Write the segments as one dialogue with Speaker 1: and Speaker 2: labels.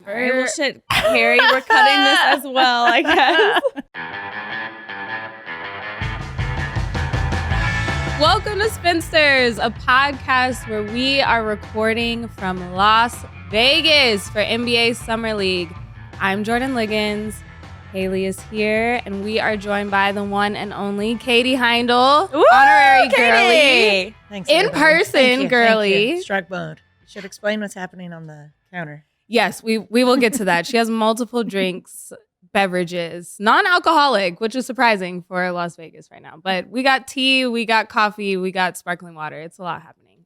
Speaker 1: All right, well, shit, Carrie, we're cutting this as well, I guess. Welcome to Spinsters, a podcast where we are recording from Las Vegas for NBA Summer League. I'm Jordan Liggins. Haley is here, and we are joined by the one and only Katie Heindl,
Speaker 2: Woo,
Speaker 1: honorary
Speaker 2: Katie!
Speaker 1: girly.
Speaker 3: Thanks,
Speaker 1: In
Speaker 3: everybody.
Speaker 1: person,
Speaker 3: Thank you,
Speaker 1: girly.
Speaker 3: Thank you. Struck mode. You should explain what's happening on the counter.
Speaker 1: Yes, we will get to that. She has multiple drinks, beverages, non-alcoholic, which is surprising for Las Vegas right now. But we got tea, we got coffee, we got sparkling water. It's a lot happening.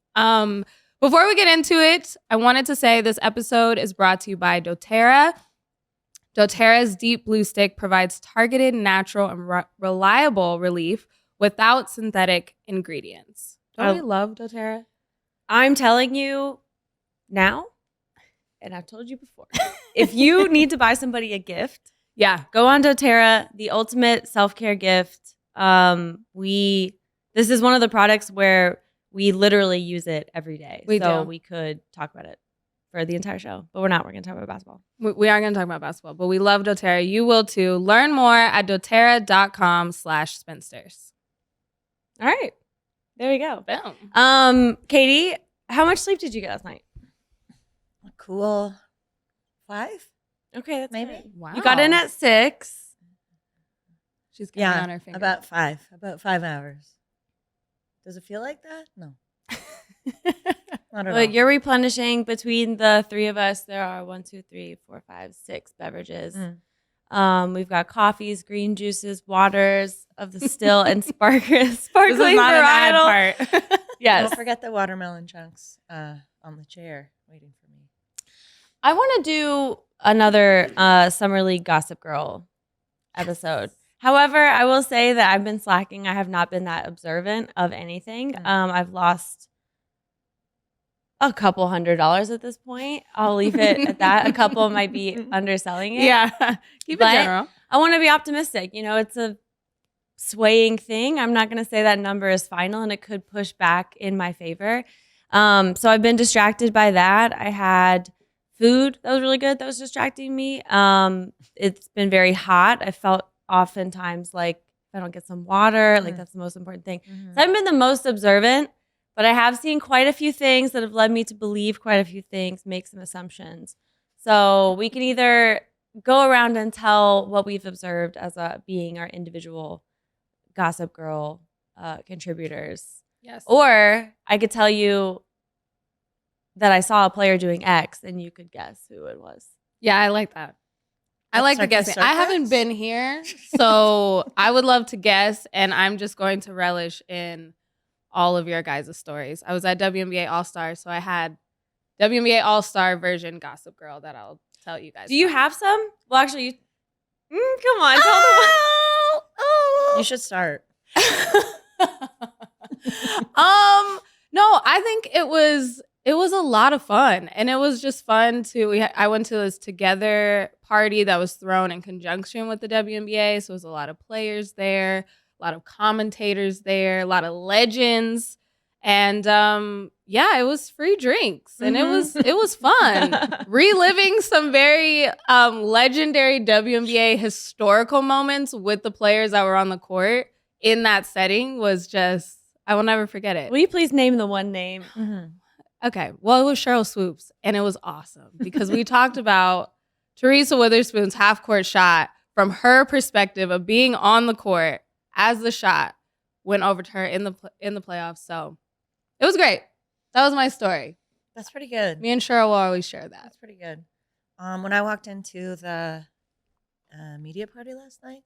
Speaker 1: Before we get into it, I wanted to say this episode is brought to you by doTERRA. doTERRA's Deep Blue Stick provides targeted, natural, and reliable relief without synthetic ingredients. Don't we love doTERRA?
Speaker 2: I'm telling you now, and I've told you before, if you need to buy somebody a gift,
Speaker 1: Yeah.
Speaker 2: go on doTERRA, the ultimate self-care gift. This is one of the products where we literally use it every day.
Speaker 1: We do.
Speaker 2: We could talk about it for the entire show, but we're not. We're going to talk about basketball.
Speaker 1: We are going to talk about basketball, but we love doTERRA. You will too. Learn more at doTERRA.com/spinsters.
Speaker 2: All right. There we go.
Speaker 1: Boom.
Speaker 2: Katie, how much sleep did you get last night?
Speaker 3: A cool 5?
Speaker 2: Okay, that's
Speaker 3: Maybe.
Speaker 2: fine.
Speaker 1: Wow.
Speaker 2: You got in at 6.
Speaker 1: She's getting on
Speaker 3: Yeah,
Speaker 1: her fingers.
Speaker 3: about 5. About 5 hours. Does it feel like that? No. Not at all.
Speaker 2: But you're replenishing between the three of us. There are 1, 2, 3, 4, 5, 6 beverages. We've got coffees, green juices, waters of the still and sparkling
Speaker 1: This is not an ad
Speaker 2: varietal.
Speaker 1: part.
Speaker 2: Yes.
Speaker 3: Don't forget the watermelon chunks on the chair waiting for me.
Speaker 2: I want to do another Summer League Gossip Girl episode. However, I will say that I've been slacking. I have not been that observant of anything. I've lost a couple $100 at this point. I'll leave it at that. A couple might be underselling it.
Speaker 1: Yeah. Keep it
Speaker 2: But
Speaker 1: general.
Speaker 2: I want to be optimistic. You know, it's a swaying thing. I'm not going to say that number is final, and it could push back in my favor. So I've been distracted by that. I had food that was really good that was distracting me. It's been very hot. I felt oftentimes like if I don't get some water, like that's the most important thing. So I haven't been the most observant, but I have seen quite a few things that have led me to believe quite a few things, make some assumptions. So we can either go around and tell what we've observed as being our individual Gossip Girl contributors.
Speaker 1: Yes.
Speaker 2: Or I could tell you that I saw a player doing X and you could guess who it was.
Speaker 1: Yeah, I like that. I
Speaker 3: That's
Speaker 1: like the
Speaker 3: Circus
Speaker 1: guessing. I haven't
Speaker 3: Circus?
Speaker 1: been here, so I would love to guess, and I'm just going to relish in all of your guys' stories. I was at WNBA All-Star, so I had WNBA All-Star version Gossip Girl that I'll tell you guys.
Speaker 2: Do you
Speaker 1: about.
Speaker 2: have some? Well, actually, come on. Tell them.
Speaker 3: You should start.
Speaker 1: No, I think it was a lot of fun, and it was just fun I went to this together party that was thrown in conjunction with the WNBA, so it was a lot of players there, a lot of commentators there, a lot of legends, and yeah, it was free drinks, and it was fun. Reliving some very legendary WNBA historical moments with the players that were on the court in that setting was just, I will never forget it.
Speaker 2: Will you please name the one name?
Speaker 1: Okay, well, it was Cheryl Swoops, and it was awesome because we talked about Teresa Witherspoon's half-court shot from her perspective of being on the court as the shot went over to her in the playoffs. So it was great. That was my story.
Speaker 3: That's pretty good.
Speaker 1: Me and Cheryl will always share that.
Speaker 3: That's pretty good. When I walked into the media party last night,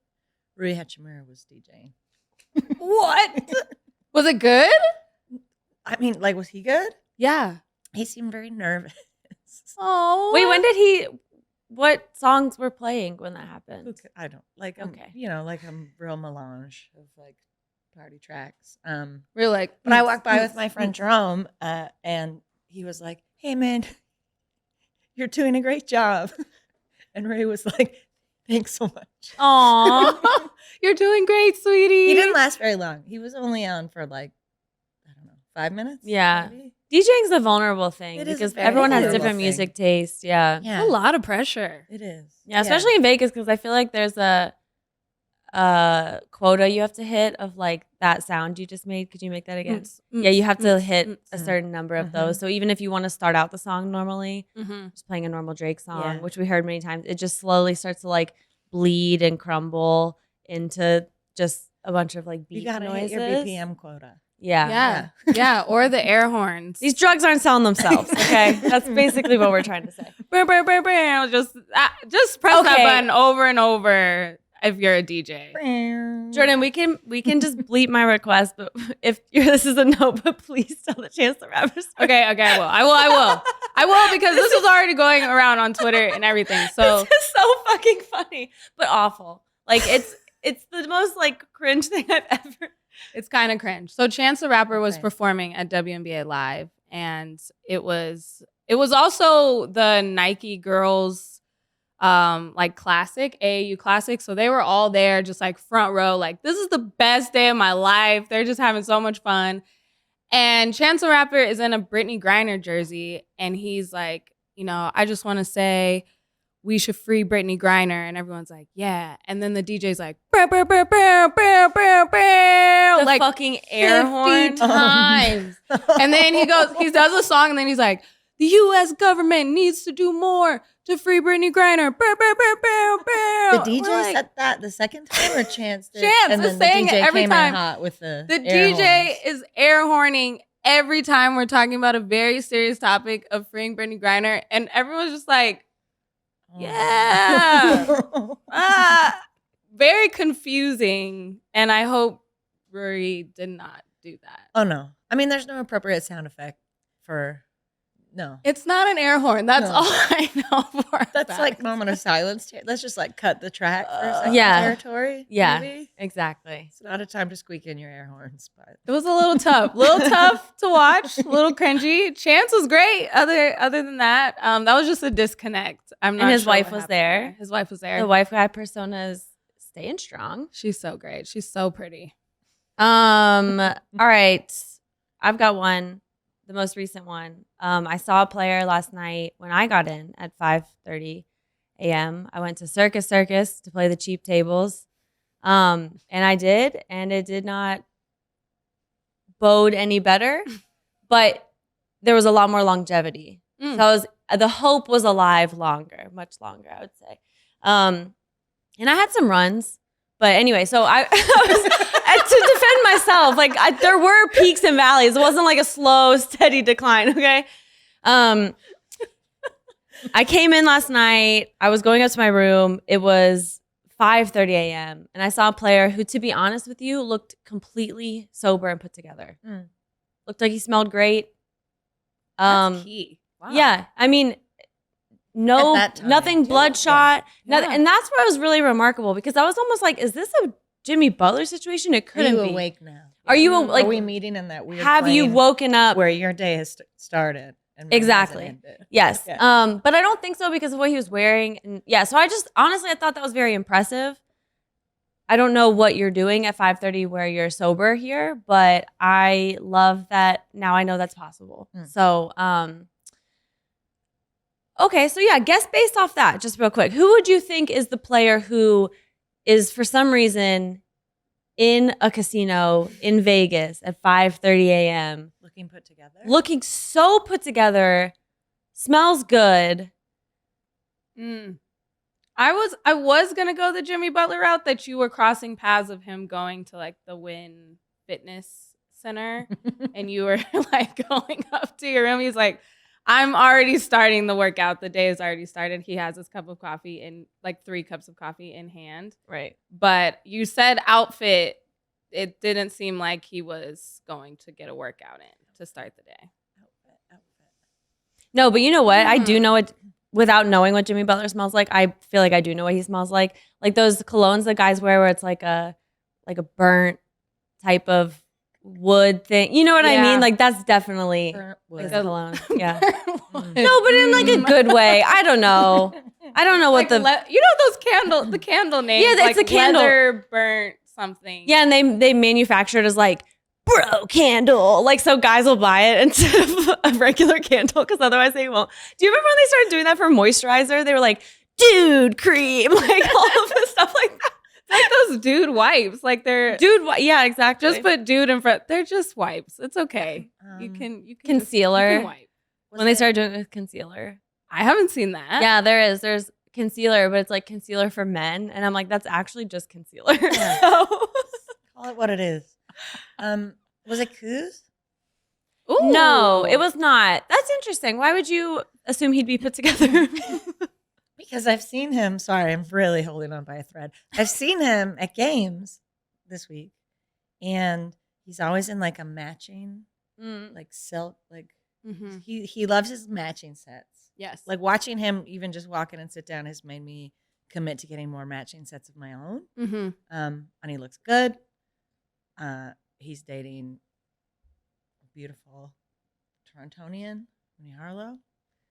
Speaker 3: Rui Hachimura was DJing.
Speaker 1: What? Was it good?
Speaker 3: I mean, like, was he good?
Speaker 1: Yeah.
Speaker 3: He seemed very nervous.
Speaker 1: Oh.
Speaker 2: Wait, what songs were playing when that happened?
Speaker 3: I don't like.
Speaker 2: Okay.
Speaker 3: Like a real melange of like party tracks.
Speaker 1: We're like,
Speaker 3: But I walked by with my friend Jerome, and he was like, "Hey, man, you're doing a great job." And Ray was like, "Thanks so much."
Speaker 1: Aw, you're doing great, sweetie.
Speaker 3: He didn't last very long. He was only on for like, I don't know, 5 minutes.
Speaker 2: Yeah.
Speaker 3: Maybe?
Speaker 2: DJing's a vulnerable thing
Speaker 3: It is a
Speaker 2: because
Speaker 3: very
Speaker 2: everyone has
Speaker 3: vulnerable
Speaker 2: different
Speaker 3: thing.
Speaker 2: music taste. Yeah.
Speaker 3: Yeah.
Speaker 1: A lot of pressure.
Speaker 3: It is.
Speaker 2: Yeah, especially in Vegas because I feel like there's a quota you have to hit of like that sound you just made. Could you make that again? Yeah, you have to hit a certain number of those. So even if you want to start out the song normally, just playing a normal Drake song, which we heard many times, it just slowly starts to like bleed and crumble into just a bunch of like beat
Speaker 3: You gotta
Speaker 2: noises.
Speaker 3: hit your BPM quota.
Speaker 2: Yeah.
Speaker 1: Yeah, or the air horns.
Speaker 2: These drugs aren't selling themselves, okay? That's basically what we're trying to say.
Speaker 1: Just press that button over and over if you're a DJ.
Speaker 2: Jordan, we can just bleep my request, but if this is a no, but please tell the Chance the Rapper story.
Speaker 1: Okay, I will because this is already going around on Twitter and everything. So
Speaker 2: This is so fucking funny, but awful. Like it's the most like cringe thing I've ever.
Speaker 1: it's kind of cringe. So Chance the Rapper was performing at WNBA Live, and it was also the Nike girls like classic, AAU classic. So they were all there just like front row, like this is the best day of my life. They're just having so much fun. And Chance the Rapper is in a Brittany Griner jersey, and he's like, I just want to say we should free Brittany Griner. And everyone's like, yeah. And then the DJ's like, bow, bow, bow, bow, bow, bow, bow,
Speaker 2: The
Speaker 1: like
Speaker 2: fucking air
Speaker 1: 50
Speaker 2: horn
Speaker 1: times. And then he does a song, and then he's like, the U.S. government needs to do more to free Brittany Griner. Bow, bow, bow, bow, bow.
Speaker 3: The DJ
Speaker 1: We're like,
Speaker 3: said that the second time, or Chance did?
Speaker 1: Chance
Speaker 3: and
Speaker 1: is
Speaker 3: then
Speaker 1: saying
Speaker 3: the
Speaker 1: it
Speaker 3: DJ
Speaker 1: every
Speaker 3: came
Speaker 1: time.
Speaker 3: in hot with the
Speaker 1: DJ
Speaker 3: horns.
Speaker 1: is air horning every time we're talking about a very serious topic of freeing Brittany Griner, and everyone's just like, yeah. Very confusing, and I hope Rory did not do that.
Speaker 3: Oh no! I mean, there's no appropriate sound effect for no.
Speaker 1: It's not an air horn. That's
Speaker 3: No.
Speaker 1: all I know for a
Speaker 3: That's
Speaker 1: fact.
Speaker 3: like moment of silence. Let's just like cut the track for a second.
Speaker 2: Yeah.
Speaker 3: Territory.
Speaker 2: Yeah.
Speaker 3: maybe?
Speaker 2: Exactly.
Speaker 3: It's not a time to squeak in your air horns, but
Speaker 1: It was a little tough. To watch, a little cringy. Chance was great. Other than that, that was just a disconnect. I'm not.
Speaker 2: And his
Speaker 1: sure
Speaker 2: wife
Speaker 1: what
Speaker 2: was
Speaker 1: happened
Speaker 2: there.
Speaker 1: His wife was there.
Speaker 2: The wife guy persona is staying strong.
Speaker 1: She's so great. She's so pretty.
Speaker 2: All right. I've got one, the most recent one. I saw a player last night when I got in at 5:30 a.m. I went to Circus to play the cheap tables. And I did, and it did not bode any better, but there was a lot more longevity. So the hope was alive longer, much longer, I would say. And I had some runs, but anyway, so I was to defend myself, like there were peaks and valleys. It wasn't like a slow, steady decline. Okay. I came in last night. I was going up to my room. It was 5:30 a.m. and I saw a player who, to be honest with you, looked completely sober and put together. Looked like he smelled great.
Speaker 1: That's key. Wow.
Speaker 2: Yeah, I mean,
Speaker 3: At that time,
Speaker 2: nothing
Speaker 3: yeah.
Speaker 2: bloodshot, nothing,
Speaker 1: Yeah.
Speaker 2: and that's what was really remarkable because I was almost like, is this a Jimmy Butler situation? It
Speaker 3: Are
Speaker 2: couldn't
Speaker 3: you
Speaker 2: be.
Speaker 3: awake now?
Speaker 2: Are you
Speaker 3: Are we meeting in that weird?
Speaker 2: have you
Speaker 3: plane
Speaker 2: woken up?
Speaker 3: where your day has started? And
Speaker 2: Exactly.
Speaker 3: hasn't ended?
Speaker 2: Yes.
Speaker 3: Yeah.
Speaker 2: But I don't think so because of what he was wearing. And yeah, so I just honestly I thought that was very impressive. I don't know what you're doing at 5:30 where you're sober here, but I love that now I know that's possible. So okay, so yeah, guess based off that, just real quick. Who would you think is the player who is for some reason in a casino in Vegas at 5:30 a.m.
Speaker 3: Looking put together.
Speaker 2: looking so put together, smells good.
Speaker 1: I was gonna go the Jimmy Butler route that you were crossing paths of him going to like the Wynn Fitness Center and you were like going up to your room. He's like, I'm already starting the workout. The day has already started. He has his cup of coffee in like 3 cups of coffee in hand.
Speaker 2: Right.
Speaker 1: But you said outfit. It didn't seem like he was going to get a workout in to start the day.
Speaker 2: No, but you know what? I do know it without knowing what Jimmy Butler smells like. I feel like I do know what he smells like. Like those colognes that guys wear where it's like a burnt type of wood thing. You know what I mean? Like that's definitely
Speaker 3: Burnt
Speaker 2: like
Speaker 3: wood.
Speaker 2: a cologne. Yeah. No, but in like a good way. I don't know. I don't know what
Speaker 1: Like you know those the candle names.
Speaker 2: Yeah, it's
Speaker 1: like
Speaker 2: a candle.
Speaker 1: leather burnt something.
Speaker 2: Yeah, and they manufacture it as like bro candle. Like, so guys will buy it instead of a regular candle because otherwise they won't. Do you remember when they started doing that for moisturizer? They were like, dude cream, like all of this stuff like that.
Speaker 1: Like those dude wipes. Like they're
Speaker 2: Yeah, exactly.
Speaker 1: just put dude in front. They're just wipes. It's okay. You can
Speaker 2: concealer.
Speaker 1: You can wipe.
Speaker 2: When they started doing it with concealer.
Speaker 1: I haven't seen that.
Speaker 2: Yeah, there is. There's concealer, but it's like concealer for men. And I'm like, that's actually just concealer.
Speaker 3: Yeah.
Speaker 2: So.
Speaker 3: Call it what it is. Was it Kuz?
Speaker 1: Ooh.
Speaker 2: No, it was not. That's interesting. Why would you assume he'd be put together?
Speaker 3: Because I've seen him. Sorry, I'm really holding on by a thread. I've seen him at games this week, and he's always in like a matching, like silk. Like he loves his matching sets.
Speaker 1: Yes.
Speaker 3: Like watching him even just walk in and sit down has made me commit to getting more matching sets of my own. And he looks good. He's dating a beautiful Torontonian, Winnie Harlow.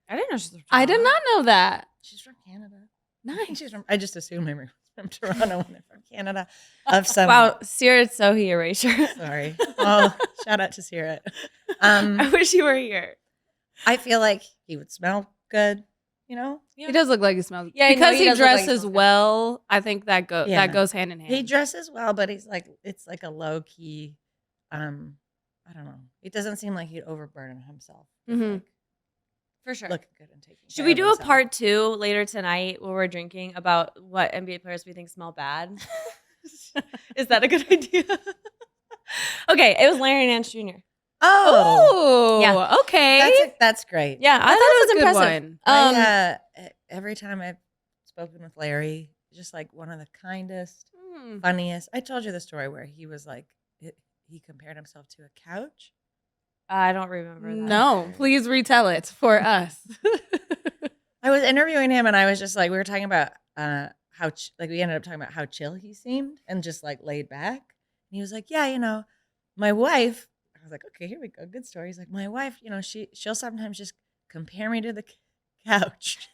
Speaker 2: I didn't know she's from
Speaker 1: I did not know that.
Speaker 3: She's from Canada.
Speaker 1: Nice.
Speaker 3: She's from. I just assumed everyone's from Toronto when they're from Canada. Of some.
Speaker 2: Wow, Sirat Sohi erasure.
Speaker 3: Sorry. Oh, shout out to Sirat.
Speaker 2: I wish you were here.
Speaker 3: I feel like he would smell good. You know.
Speaker 1: He does look like he smells.
Speaker 2: Yeah, I know
Speaker 1: because
Speaker 2: he
Speaker 1: he
Speaker 2: does look like he
Speaker 1: dresses
Speaker 2: smells good.
Speaker 1: well. I think that
Speaker 3: Yeah.
Speaker 1: goes hand in hand.
Speaker 3: He dresses well, but he's like it's like a low key. I don't know. It doesn't seem like he'd overburden himself. with, like,
Speaker 2: For sure.
Speaker 3: looking good and taking.
Speaker 2: Should
Speaker 3: care
Speaker 2: we
Speaker 3: of
Speaker 2: do a
Speaker 3: himself.
Speaker 2: part 2 later tonight where we're drinking about what NBA players we think smell bad? Is that a good idea? Okay, it was Larry Nance Jr.
Speaker 3: Oh,
Speaker 1: Oh,
Speaker 2: Yeah.
Speaker 1: okay.
Speaker 3: that's great.
Speaker 2: Yeah, I thought
Speaker 1: That
Speaker 2: it was
Speaker 1: is a good
Speaker 2: impressive.
Speaker 1: one.
Speaker 3: Every time I've spoken with Larry, just like one of the kindest,
Speaker 1: Hmm.
Speaker 3: funniest. I told you the story where he was like, he compared himself to a couch.
Speaker 2: I don't remember that.
Speaker 1: No, please retell it for us.
Speaker 3: I was interviewing him, and I was just like, we were talking about we ended up talking about how chill he seemed and just like laid back. And he was like, yeah, my wife. I was like, okay, here we go, good story. He's like, my wife, she'll sometimes just compare me to the couch.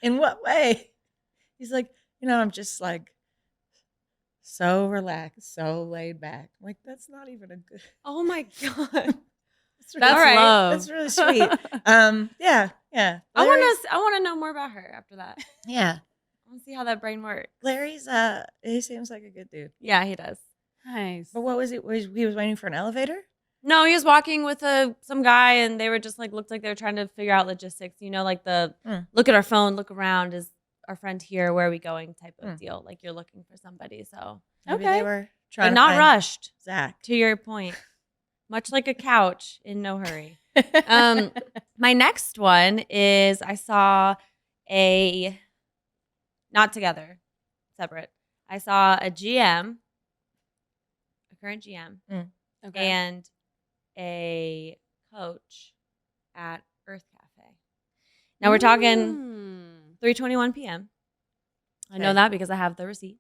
Speaker 3: In what way? He's like, I'm just like so relaxed, so laid back. I'm like, that's not even a good.
Speaker 2: Oh my God.
Speaker 1: That's
Speaker 2: right.
Speaker 1: love.
Speaker 3: That's really sweet. Yeah.
Speaker 2: I want to know more about her after that.
Speaker 3: Yeah.
Speaker 2: I want to see how that brain works.
Speaker 3: Larry's he seems like a good dude.
Speaker 2: Yeah, he does.
Speaker 1: Nice.
Speaker 3: But what was it? He was waiting for an elevator?
Speaker 2: No, he was walking with some guy, and they were just like looked like they were trying to figure out logistics. Like the look at our phone, look around. Is our friend here? Where are we going? Type of deal. Like you're looking for somebody. So
Speaker 3: Maybe
Speaker 1: Okay.
Speaker 3: they were trying
Speaker 2: but
Speaker 3: to
Speaker 2: not
Speaker 3: find
Speaker 2: rushed.
Speaker 3: Zach.
Speaker 2: To your point, much like a couch in no hurry. My next one is I saw not together, separate. I saw a current GM,
Speaker 1: Okay.
Speaker 2: and a coach at Earth Cafe. Now we're talking 3:21 p.m. I know
Speaker 3: Okay.
Speaker 2: that because I have the receipt.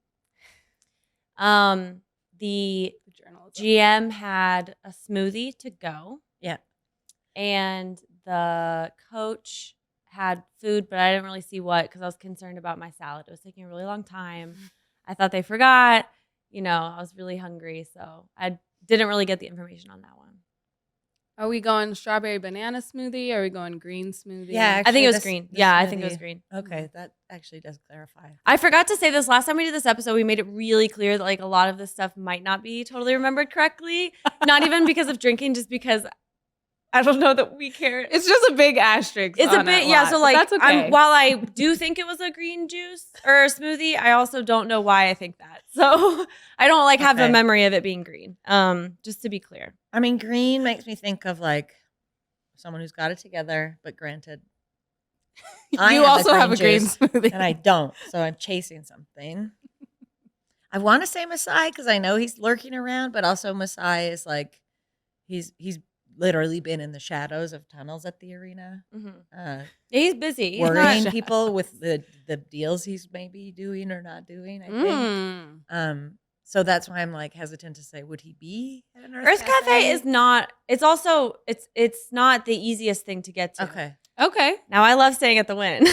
Speaker 2: The
Speaker 1: Journalism.
Speaker 2: GM had a smoothie to go.
Speaker 3: Yeah.
Speaker 2: And the coach had food, but I didn't really see what because I was concerned about my salad. It was taking a really long time. I thought they forgot. I was really hungry, so I didn't really get the information on that one.
Speaker 1: Are we going strawberry banana smoothie? Or are we going green smoothie?
Speaker 3: Yeah,
Speaker 2: I think it was
Speaker 3: Actually,
Speaker 2: green.
Speaker 3: this
Speaker 2: Yeah, I think it
Speaker 3: smoothie-
Speaker 2: was green.
Speaker 3: Okay, that actually does clarify.
Speaker 2: I forgot to say this last time we did this episode. We made it really clear that like a lot of this stuff might not be totally remembered correctly. Not even because of drinking, just because I don't know that we care.
Speaker 1: It's just a big asterisk.
Speaker 2: It's a
Speaker 1: on
Speaker 2: bit,
Speaker 1: it
Speaker 2: yeah.
Speaker 1: lot,
Speaker 2: So
Speaker 1: but
Speaker 2: like,
Speaker 1: that's okay.
Speaker 2: while I do think it was a green juice or a smoothie, I also don't know why I think that. So I don't like have a
Speaker 3: Okay.
Speaker 2: memory of it being green. Just to be clear.
Speaker 3: I mean, green makes me think of like someone who's got it together, but granted, I
Speaker 1: You
Speaker 3: have
Speaker 1: also have a green
Speaker 3: juice,
Speaker 1: smoothie.
Speaker 3: and I don't, so I'm chasing something. I want to say Masai because I know he's lurking around, but also Masai is like he's literally been in the shadows of tunnels at the arena,
Speaker 2: Yeah, he's busy. He's
Speaker 3: worrying
Speaker 2: not,
Speaker 3: people with the deals he's maybe doing or not doing. I think. So that's why I'm like hesitant to say, would he be at an
Speaker 2: Earth Cafe is not. It's also it's not the easiest thing to get to.
Speaker 3: okay.
Speaker 1: Okay.
Speaker 2: Now I love staying at the Wynn,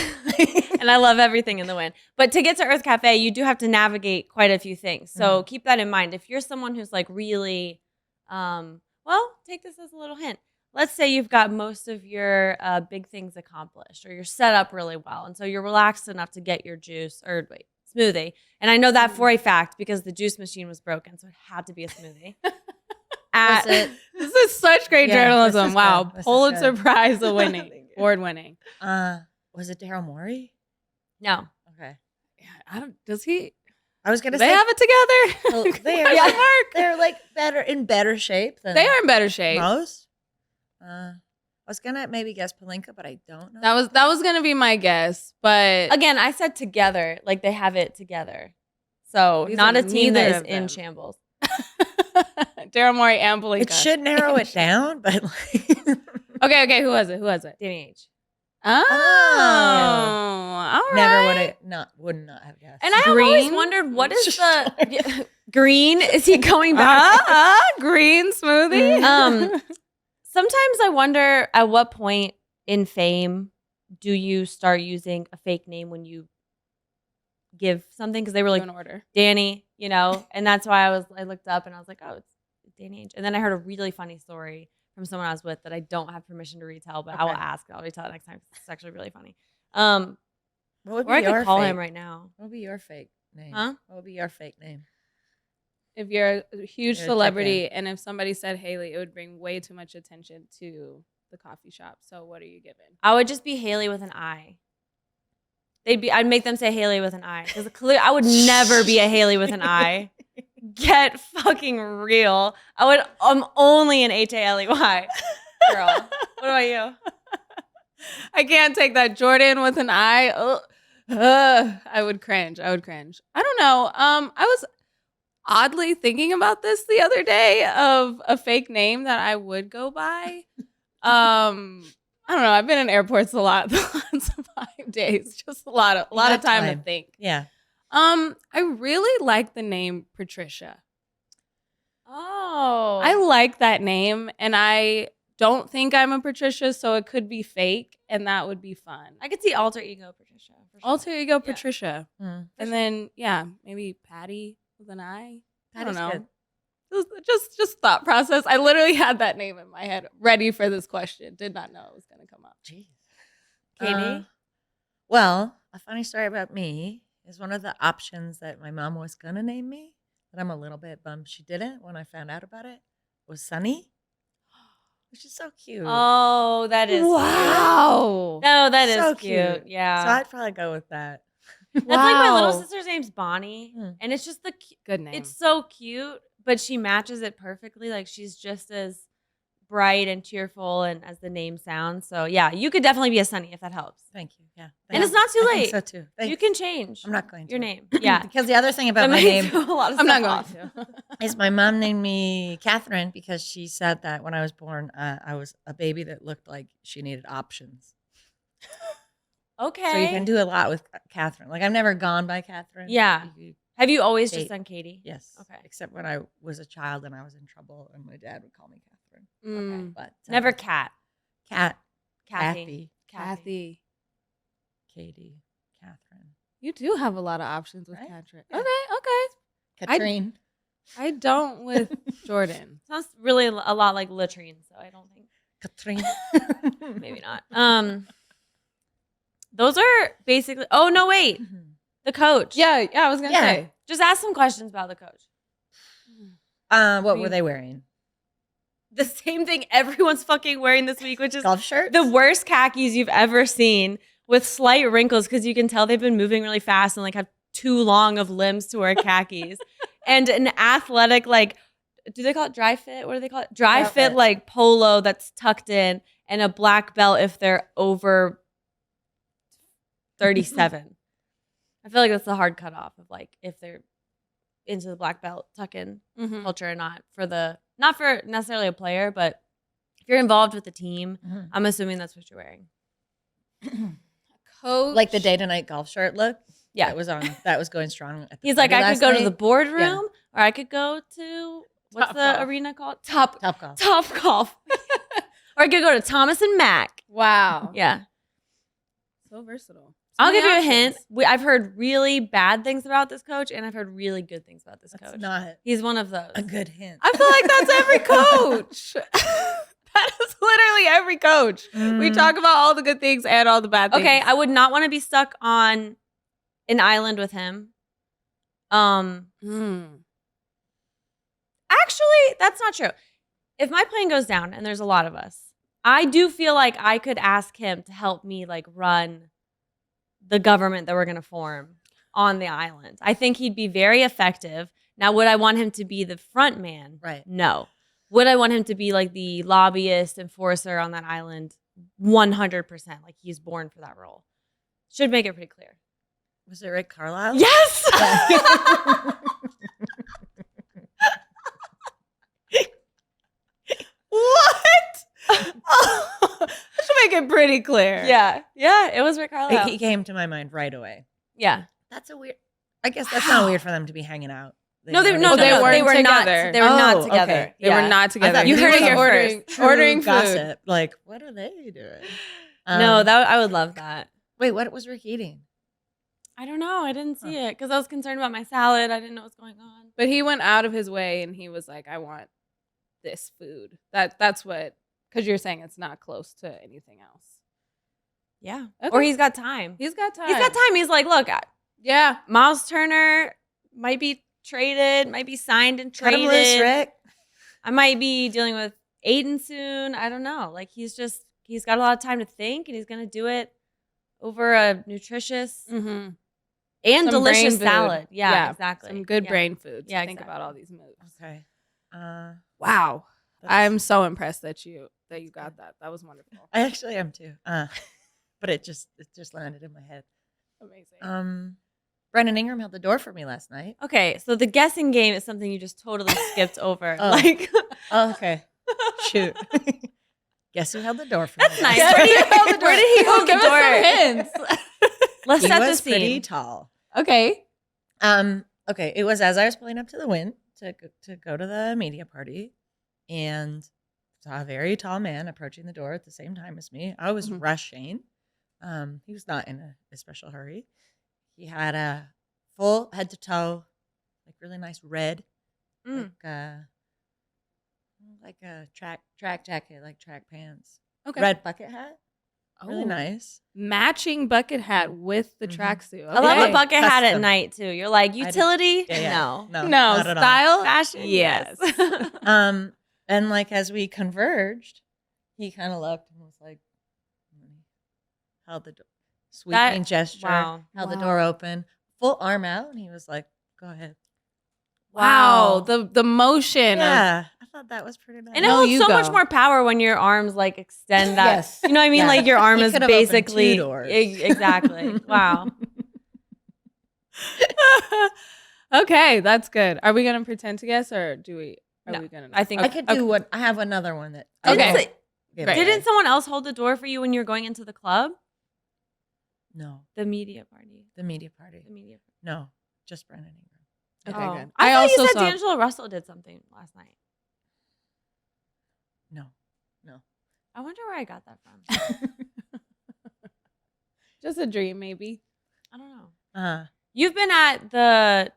Speaker 2: and I love everything in the wind. But to get to Earth Cafe, you do have to navigate quite a few things. So keep that in mind. If you're someone who's like really, well, take this as a little hint. Let's say you've got most of your big things accomplished, or you're set up really well, and so you're relaxed enough to get your smoothie. And I know that for a fact because the juice machine was broken, so it had to be a smoothie.
Speaker 1: This is such great journalism. Wow. Pulitzer Prize winning. Award winning.
Speaker 3: Was it Daryl Morey?
Speaker 2: No.
Speaker 3: Okay.
Speaker 1: Yeah, does he?
Speaker 3: I was going to
Speaker 1: they
Speaker 3: say.
Speaker 1: have it together?
Speaker 3: Well, they're like in better shape than
Speaker 1: they are in better shape.
Speaker 3: most. I was going to maybe guess Palenka, but I don't know.
Speaker 1: That was going to be my guess. But
Speaker 2: again, I said together, like they have it together. So not a team that is in shambles.
Speaker 1: Daryl Morey and Palenka.
Speaker 3: It should narrow it down, but
Speaker 1: okay. Who was it?
Speaker 2: Danny H.
Speaker 1: Oh, all right.
Speaker 3: Never would not have guessed.
Speaker 2: And I always wondered, what is the Green? Is he going back?
Speaker 1: Green smoothie.
Speaker 2: Sometimes I wonder at what point in fame do you start using a fake name when you give something, because they were like
Speaker 1: in order.
Speaker 2: Danny, and that's why I looked up and I was like, oh, it's Danny H. And then I heard a really funny story from someone I was with that I don't have permission to retell, but I will ask. I'll retell it next time. It's actually really funny.
Speaker 3: What would be
Speaker 2: or I
Speaker 3: your
Speaker 2: could call
Speaker 3: fake?
Speaker 2: him right now.
Speaker 3: What would be your fake name?
Speaker 2: Huh?
Speaker 3: What would be your fake name?
Speaker 1: If you're a huge
Speaker 3: You're
Speaker 1: celebrity, and if somebody said Haley, it would bring way too much attention to the coffee shop. So what are you giving?
Speaker 2: I would just be Haley with an I. I'd make them say Haley with an I. Because I would never be a Haley with an I. Get fucking real. I'm only an Haley. Girl. What about you?
Speaker 1: I can't take that. Jordan with an I. I would cringe. I don't know. I was oddly thinking about this the other day of a fake name that I would go by. I don't know. I've been in airports a lot the last 5 days. Just a lot of time to think.
Speaker 3: Yeah.
Speaker 1: I really like the name Patricia.
Speaker 2: Oh.
Speaker 1: I like that name, and I don't think I'm a Patricia, so it could be fake, and that would be fun.
Speaker 2: I could see alter ego Patricia. For sure.
Speaker 1: Alter ego
Speaker 2: Yeah.
Speaker 1: Patricia.
Speaker 3: Mm.
Speaker 1: And then, maybe Patty with an I. I don't
Speaker 3: Patty's
Speaker 1: know.
Speaker 3: good.
Speaker 1: Just thought process. I literally had that name in my head ready for this question. Did not know it was going to come up.
Speaker 3: Jeez.
Speaker 2: Katie?
Speaker 3: Well, a funny story about me is one of the options that my mom was going to name me, but I'm a little bit bummed she didn't when I found out about it, was Sunny, which is so cute.
Speaker 2: Oh, that is
Speaker 1: Wow.
Speaker 2: cute. No, that is
Speaker 3: So
Speaker 2: cute.
Speaker 3: cute.
Speaker 2: Yeah.
Speaker 3: So I'd probably go with that.
Speaker 2: That's like my little
Speaker 1: Wow.
Speaker 2: sister's name's Bonnie. And it's just
Speaker 1: Good name.
Speaker 2: it's so cute, but she matches it perfectly. Like she's just as bright and cheerful and as the name sounds. So yeah, you could definitely be a Sunny if that helps.
Speaker 3: Thank you. Yeah.
Speaker 2: And it's not too
Speaker 3: I think
Speaker 2: late.
Speaker 3: so too. Thanks.
Speaker 2: You can change.
Speaker 3: I'm not going to.
Speaker 2: your name. Yeah.
Speaker 3: Because the other thing about
Speaker 2: That
Speaker 3: my
Speaker 2: might
Speaker 3: name
Speaker 2: throw a lot of
Speaker 1: I'm
Speaker 2: stuff
Speaker 1: not
Speaker 2: off.
Speaker 1: going to.
Speaker 3: is my mom named me Catherine because she said that when I was born, I was a baby that looked like she needed options.
Speaker 2: Okay.
Speaker 3: So you can do a lot with Catherine. Like I've never gone by Catherine.
Speaker 2: Yeah. Have you always just
Speaker 3: Kate.
Speaker 2: done Katie?
Speaker 3: Yes.
Speaker 2: Okay.
Speaker 3: Except when I was a child and I was in trouble and my dad would call me Catherine.
Speaker 1: Mm.
Speaker 3: But
Speaker 2: Never Kat.
Speaker 3: Cat,
Speaker 2: Kathy.
Speaker 1: Kathy.
Speaker 3: Katie, Catherine,
Speaker 1: You do have a lot of options with
Speaker 3: Right?
Speaker 1: Patrick.
Speaker 3: Yeah.
Speaker 1: Okay.
Speaker 3: Katrine.
Speaker 1: I don't with Jordan.
Speaker 2: Sounds really a lot like latrine, so I don't think
Speaker 3: Katrine.
Speaker 2: maybe not. Those are basically oh no wait. The coach.
Speaker 1: Yeah, I was going to
Speaker 3: Yeah.
Speaker 1: say.
Speaker 2: Just ask some questions about the coach.
Speaker 3: What were they wearing?
Speaker 2: The same thing everyone's fucking wearing this week, which is
Speaker 3: Golf shirts?
Speaker 2: the worst khakis you've ever seen with slight wrinkles because you can tell they've been moving really fast and like have too long of limbs to wear khakis. And an athletic, like, do they call it dry fit? What do they call it? Dry fit, like polo that's tucked in and a black belt if they're over 37. I feel like that's the hard cutoff of like if they're into the black belt tuck in
Speaker 1: Mhm.
Speaker 2: culture or not for necessarily a player, but if you're involved with the team,
Speaker 3: Mhm.
Speaker 2: I'm assuming that's what you're wearing.
Speaker 1: Coach.
Speaker 3: Like the day to night golf shirt look?
Speaker 2: Yeah.
Speaker 3: That was going strong. At the
Speaker 2: He's like,
Speaker 3: party
Speaker 2: I
Speaker 3: last
Speaker 2: could go to
Speaker 3: night.
Speaker 2: the boardroom or I could go to what's
Speaker 1: Top
Speaker 2: the
Speaker 1: golf.
Speaker 2: arena called? Top
Speaker 3: Top golf.
Speaker 2: golf. Or I could go to Thomas and Mack.
Speaker 1: Wow.
Speaker 2: Yeah.
Speaker 1: So versatile.
Speaker 2: I'll
Speaker 1: many
Speaker 2: give you a
Speaker 1: options.
Speaker 2: hint. I've heard really bad things about this coach, and I've heard really good things about this
Speaker 3: That's
Speaker 2: coach.
Speaker 3: not
Speaker 2: He's one of those.
Speaker 3: a good hint.
Speaker 1: I feel like that's every coach. That is literally every coach. We talk about all the good things and all the bad things.
Speaker 2: Okay, I would not want to be stuck on an island with him. Actually, that's not true. If my plane goes down and there's a lot of us, I do feel like I could ask him to help me like run the government that we're going to form on the island. I think he'd be very effective. Now, would I want him to be the front man?
Speaker 3: Right.
Speaker 2: No. Would I want him to be like the lobbyist, enforcer on that island? 100%. Like he's born for that role. Should make it pretty clear.
Speaker 3: Was it Rick Carlisle?
Speaker 2: Yes.
Speaker 1: What? I should make it pretty clear.
Speaker 2: Yeah. It was Rick Carlisle.
Speaker 3: He came to my mind right away.
Speaker 2: Yeah.
Speaker 3: That's a weird. I guess that's not weird for them to be hanging out.
Speaker 2: They were
Speaker 1: weren't
Speaker 2: not
Speaker 1: together.
Speaker 2: They were not
Speaker 3: Oh,
Speaker 2: together.
Speaker 3: okay.
Speaker 1: They were not together.
Speaker 3: thought
Speaker 2: You heard it here
Speaker 1: ordering
Speaker 3: True
Speaker 1: food.
Speaker 3: gossip. Like, what are they doing?
Speaker 2: No, I would love that.
Speaker 3: Wait, what was Rick eating?
Speaker 2: I don't know. I didn't see it because I was concerned about my salad. I didn't know what's going on.
Speaker 1: But he went out of his way and he was like, I want this food. That's what, because you're saying it's not close to anything else.
Speaker 2: Yeah.
Speaker 1: Okay.
Speaker 2: Or he's got time.
Speaker 1: He's got time.
Speaker 2: He's got time. He's like, look,
Speaker 1: Yeah.
Speaker 2: Miles Turner might be traded, might be signed and
Speaker 3: Cut him
Speaker 2: traded.
Speaker 3: loose, Rick.
Speaker 2: I might be dealing with Aiden soon. I don't know. Like he's got a lot of time to think, and he's gonna do it over a nutritious and
Speaker 1: Some
Speaker 2: delicious
Speaker 1: brain food.
Speaker 2: salad. Yeah, exactly.
Speaker 1: Some good
Speaker 2: Yeah.
Speaker 1: brain food.
Speaker 2: Yeah,
Speaker 1: Think about
Speaker 2: exactly.
Speaker 1: all these moves.
Speaker 3: Okay.
Speaker 1: Wow.
Speaker 3: That's-
Speaker 1: I'm so impressed that you got that. That was wonderful.
Speaker 3: I actually am too. But it just landed in my head.
Speaker 1: Amazing.
Speaker 3: Brendan Ingram held the door for me last night.
Speaker 2: Okay, so the guessing game is something you just totally skipped over.
Speaker 3: Oh.
Speaker 2: Like,
Speaker 3: Oh, okay. Shoot. Guess who held the door for
Speaker 2: that's
Speaker 3: me?
Speaker 2: nice.
Speaker 1: Guess
Speaker 2: Where
Speaker 1: who
Speaker 2: did
Speaker 1: held the door?
Speaker 2: he hold the
Speaker 1: Give us
Speaker 2: door?
Speaker 1: some hints.
Speaker 2: Let's
Speaker 3: He
Speaker 2: set the
Speaker 3: was pretty
Speaker 2: scene.
Speaker 3: tall.
Speaker 1: Okay.
Speaker 3: Okay. It was as I was pulling up to the Wynn to go to the media party, and saw a very tall man approaching the door at the same time as me. I was rushing. He was not in a special hurry. He had a full head to like really nice red, like a track jacket, like track pants.
Speaker 1: Okay.
Speaker 3: Red bucket hat. Really
Speaker 1: Oh.
Speaker 3: nice.
Speaker 1: Matching bucket hat with the tracksuit.
Speaker 2: I love a
Speaker 1: Okay.
Speaker 2: bucket hat at
Speaker 3: Custom.
Speaker 2: night too. You're like utility?
Speaker 3: Yeah.
Speaker 2: No.
Speaker 3: No,
Speaker 1: No,
Speaker 3: not at all.
Speaker 1: style.
Speaker 2: Fashion?
Speaker 1: Yes.
Speaker 3: And like as we converged, he kind of looked and was like, held the door, sweeping gesture,
Speaker 2: wow.
Speaker 3: held the door open, full arm out, and he was like, "Go ahead."
Speaker 1: Wow. The motion.
Speaker 3: Yeah, I thought that was pretty nice.
Speaker 2: And it
Speaker 1: No,
Speaker 2: holds
Speaker 1: you
Speaker 2: so
Speaker 1: go.
Speaker 2: much more power when your arms like extend that.
Speaker 3: Yes.
Speaker 2: You know what I mean?
Speaker 3: Yeah.
Speaker 2: Like your arm
Speaker 3: He
Speaker 2: is
Speaker 3: could have opened
Speaker 2: basically
Speaker 3: 2 doors.
Speaker 2: Exactly. Wow.
Speaker 1: Okay, that's good. Are we gonna pretend to guess or do we? Are
Speaker 2: No,
Speaker 1: we gonna?
Speaker 2: I think-
Speaker 3: I could do what I have another one that.
Speaker 1: Okay.
Speaker 3: Great.
Speaker 2: Didn't someone else hold the door for you when you were going into the club?
Speaker 3: No,
Speaker 2: The media party.
Speaker 3: the media party.
Speaker 2: The media.
Speaker 3: No, just Brennan Ingram.
Speaker 1: Okay,
Speaker 2: Oh.
Speaker 1: good.
Speaker 2: I thought you said
Speaker 1: saw.
Speaker 2: D'Angelo Russell did something last night.
Speaker 3: No.
Speaker 2: I wonder where I got that from.
Speaker 1: Just a dream, maybe.
Speaker 2: I don't know.
Speaker 3: I
Speaker 2: You've been at the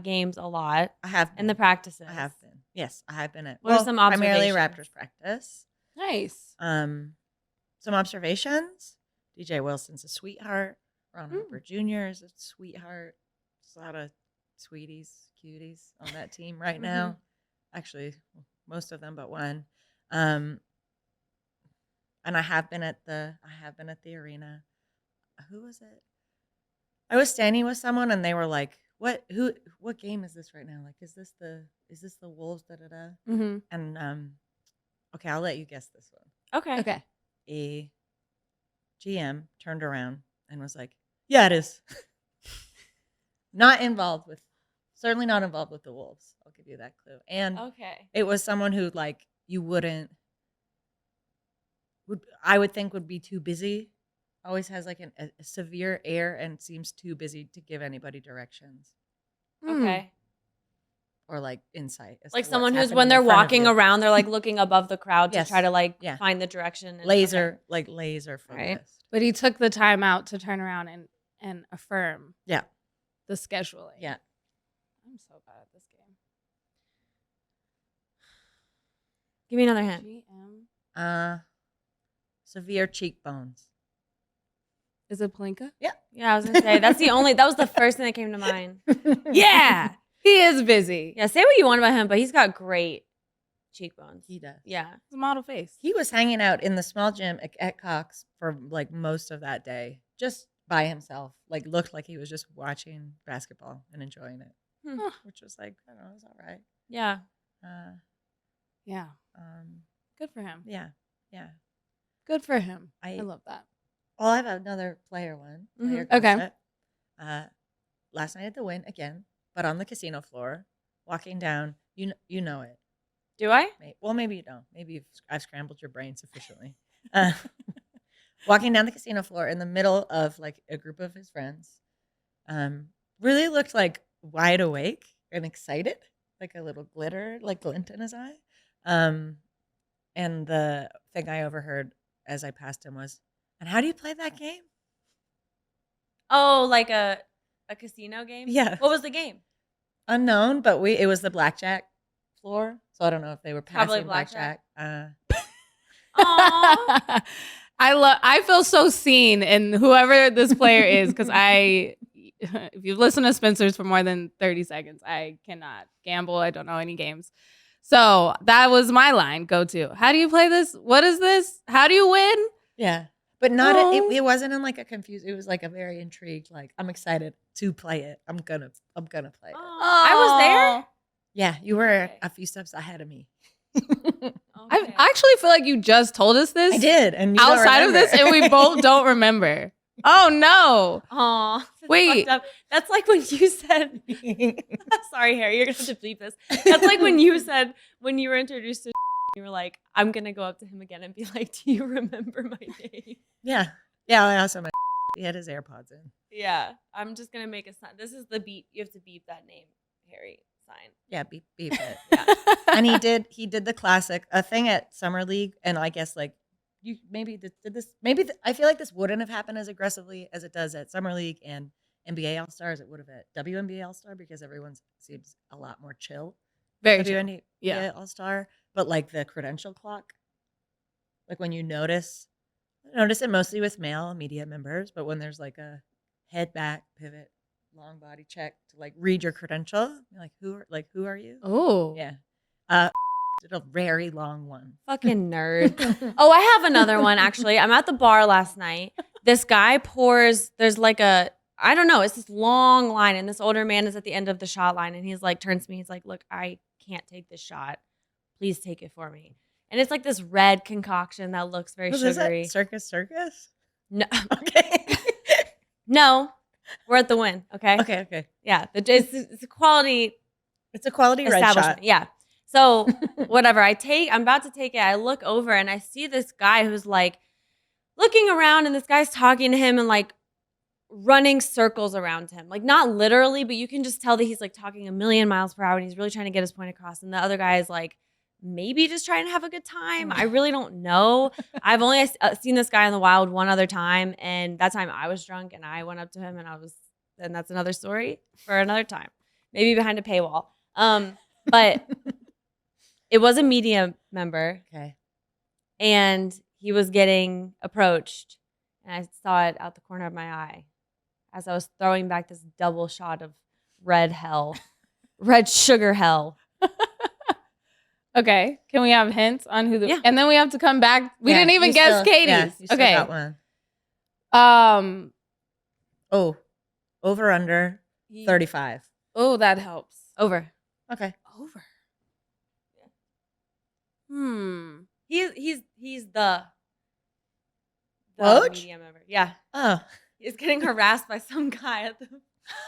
Speaker 2: games a lot
Speaker 3: have
Speaker 2: and the practices.
Speaker 3: I have been. Yes, I have been at.
Speaker 2: What are some
Speaker 3: primarily
Speaker 2: observations?
Speaker 3: Raptors practice.
Speaker 1: Nice.
Speaker 3: Some observations. DJ Wilson's a sweetheart. Ron Harper Jr. is a sweetheart. There's a lot of sweeties, cuties on that team right now. Actually, most of them but one. And I have been at the arena. Who was it? I was standing with someone and they were like, what game is this right now? Like, is this the Wolves? Da da da.
Speaker 1: Mm-hmm.
Speaker 3: And okay, I'll let you guess this one.
Speaker 2: Okay.
Speaker 1: Okay.
Speaker 3: A GM turned around and was like, "Yeah, it is." Certainly not involved with the Wolves. I'll give you that clue. And
Speaker 2: Okay.
Speaker 3: it was someone who like I would think would be too busy. Always has like a severe air and seems too busy to give anybody directions.
Speaker 2: Okay.
Speaker 3: or like insight. As
Speaker 2: Like
Speaker 3: to
Speaker 2: someone
Speaker 3: what's
Speaker 2: who's when
Speaker 3: happening
Speaker 2: they're
Speaker 3: in front of
Speaker 2: walking
Speaker 3: you.
Speaker 2: around, they're like looking above the crowd to
Speaker 3: Yes.
Speaker 2: try to like
Speaker 3: Yeah.
Speaker 2: find the direction. And,
Speaker 3: laser focused.
Speaker 2: Right.
Speaker 1: But he took the time out to turn around and affirm
Speaker 3: Yeah.
Speaker 1: the scheduling.
Speaker 3: Yeah.
Speaker 1: I'm so bad at this game.
Speaker 2: Give me another hint.
Speaker 1: GM.
Speaker 3: Severe cheekbones.
Speaker 1: Is it Plinka?
Speaker 2: Yeah, I was gonna say that was the first thing that came to mind.
Speaker 1: Yeah. He is busy.
Speaker 2: Yeah, say what you want about him, but he's got great cheekbones.
Speaker 3: He does.
Speaker 2: Yeah.
Speaker 1: It's a model face.
Speaker 3: He was hanging out in the small gym at Cox for like most of that day, just by himself. Like looked like he was just watching basketball and enjoying it, which was like, I don't know, it was all right.
Speaker 2: Yeah.
Speaker 1: Yeah. Good for him.
Speaker 3: Yeah. Yeah.
Speaker 1: Good for him.
Speaker 3: I
Speaker 1: I love that.
Speaker 3: Well, I have another player one.
Speaker 2: Mhm.
Speaker 1: Okay.
Speaker 3: Last night at the Win again, but on the casino floor, walking down. You know it.
Speaker 2: Do I?
Speaker 3: Well, maybe you don't. Maybe I've scrambled your brain sufficiently. Walking down the casino floor in the middle of like a group of his friends, really looked like wide awake and excited, like a little glint in his eye. And the thing I overheard as I passed him was, "And how do you play that game?"
Speaker 2: Oh, like a casino game?
Speaker 3: Yeah.
Speaker 2: What was the game?
Speaker 3: Unknown, but it was the blackjack floor, so I don't know if they were
Speaker 2: Probably
Speaker 3: passing blackjack.
Speaker 2: Aw.
Speaker 1: I feel so seen in whoever this player is because if you've listened to Spinsters for more than 30 seconds, I cannot gamble. I don't know any games. So that was my line go to. How do you play this? What is this? How do you win?
Speaker 3: Yeah, but not
Speaker 1: Oh.
Speaker 3: it wasn't in like a confused. It was like a very intrigued. Like I'm excited to play it. I'm gonna play it.
Speaker 2: I was there.
Speaker 3: Yeah, you were
Speaker 2: Okay.
Speaker 3: a few steps ahead of me.
Speaker 1: I actually feel like you just told us this.
Speaker 3: I did, and you don't
Speaker 1: outside of this,
Speaker 3: remember.
Speaker 1: and we both don't remember. Oh no!
Speaker 2: Aw. that's
Speaker 1: Wait.
Speaker 2: fucked up. That's like when you said, sorry, Harry, you're going to have to bleep this. That's like when you said, when you were introduced to you were like, I'm going to go up to him again and be like, do you remember my name?
Speaker 3: Yeah. I also he had his AirPods in.
Speaker 2: Yeah. I'm just going to make a sign. This is the beep. You have to beep that name, Harry. Sign.
Speaker 3: Yeah, beep it.
Speaker 2: Yeah.
Speaker 3: And he did the classic, a thing at Summer League, and I guess like you maybe did this. I feel like this wouldn't have happened as aggressively as it does at Summer League and NBA All Stars. It would have at WNBA All Star because everyone seems a lot more chill.
Speaker 1: Very chill.
Speaker 3: WNBA All Star, but like the credential clock, like when you notice it mostly with male media members, but when there's like a head back pivot, long body check to like read your credential, you're like who are you?
Speaker 1: Oh
Speaker 3: Yeah. Did a very long one.
Speaker 2: Fucking nerd. Oh, I have another one actually. I'm at the bar last night. This guy pours, there's like I don't know, it's this long line, and this older man is at the end of the shot line, and he's like, turns to me, he's like, look, I can't take this shot. Please take it for me. And it's like this red concoction that looks very sugary.
Speaker 3: Circus?
Speaker 2: No,
Speaker 3: Okay.
Speaker 2: no, we're at the Win. Okay.
Speaker 3: Okay.
Speaker 2: Yeah. It's a quality
Speaker 3: It's a quality red
Speaker 2: establishment.
Speaker 3: shot.
Speaker 2: Yeah. So whatever. I'm about to take it. I look over and I see this guy who's like looking around, and this guy's talking to him and like running circles around him. Like not literally, but you can just tell that he's like talking a million miles per hour and he's really trying to get his point across. And the other guy is like maybe just trying to have a good time. I really don't know. I've only seen this guy in the wild one other time, and that time I was drunk and I went up to him and that's another story for another time. Maybe behind a paywall. But it was a media member.
Speaker 3: Okay.
Speaker 2: And he was getting approached, and I saw it out the corner of my eye as I was throwing back this double shot of red sugar hell.
Speaker 1: Okay. Can we have hints on who the?
Speaker 2: Yeah.
Speaker 1: And then we have to come back. We
Speaker 3: Yeah,
Speaker 1: didn't even
Speaker 3: you
Speaker 1: guess
Speaker 3: still-
Speaker 1: Katie's.
Speaker 3: Yeah, you still
Speaker 1: Okay.
Speaker 3: got one. Over under 35.
Speaker 1: Oh, that helps.
Speaker 2: Over.
Speaker 3: Okay.
Speaker 1: Over.
Speaker 2: He's the
Speaker 3: Woj?
Speaker 2: media member. Yeah.
Speaker 3: Oh.
Speaker 2: He's getting harassed by some guy at the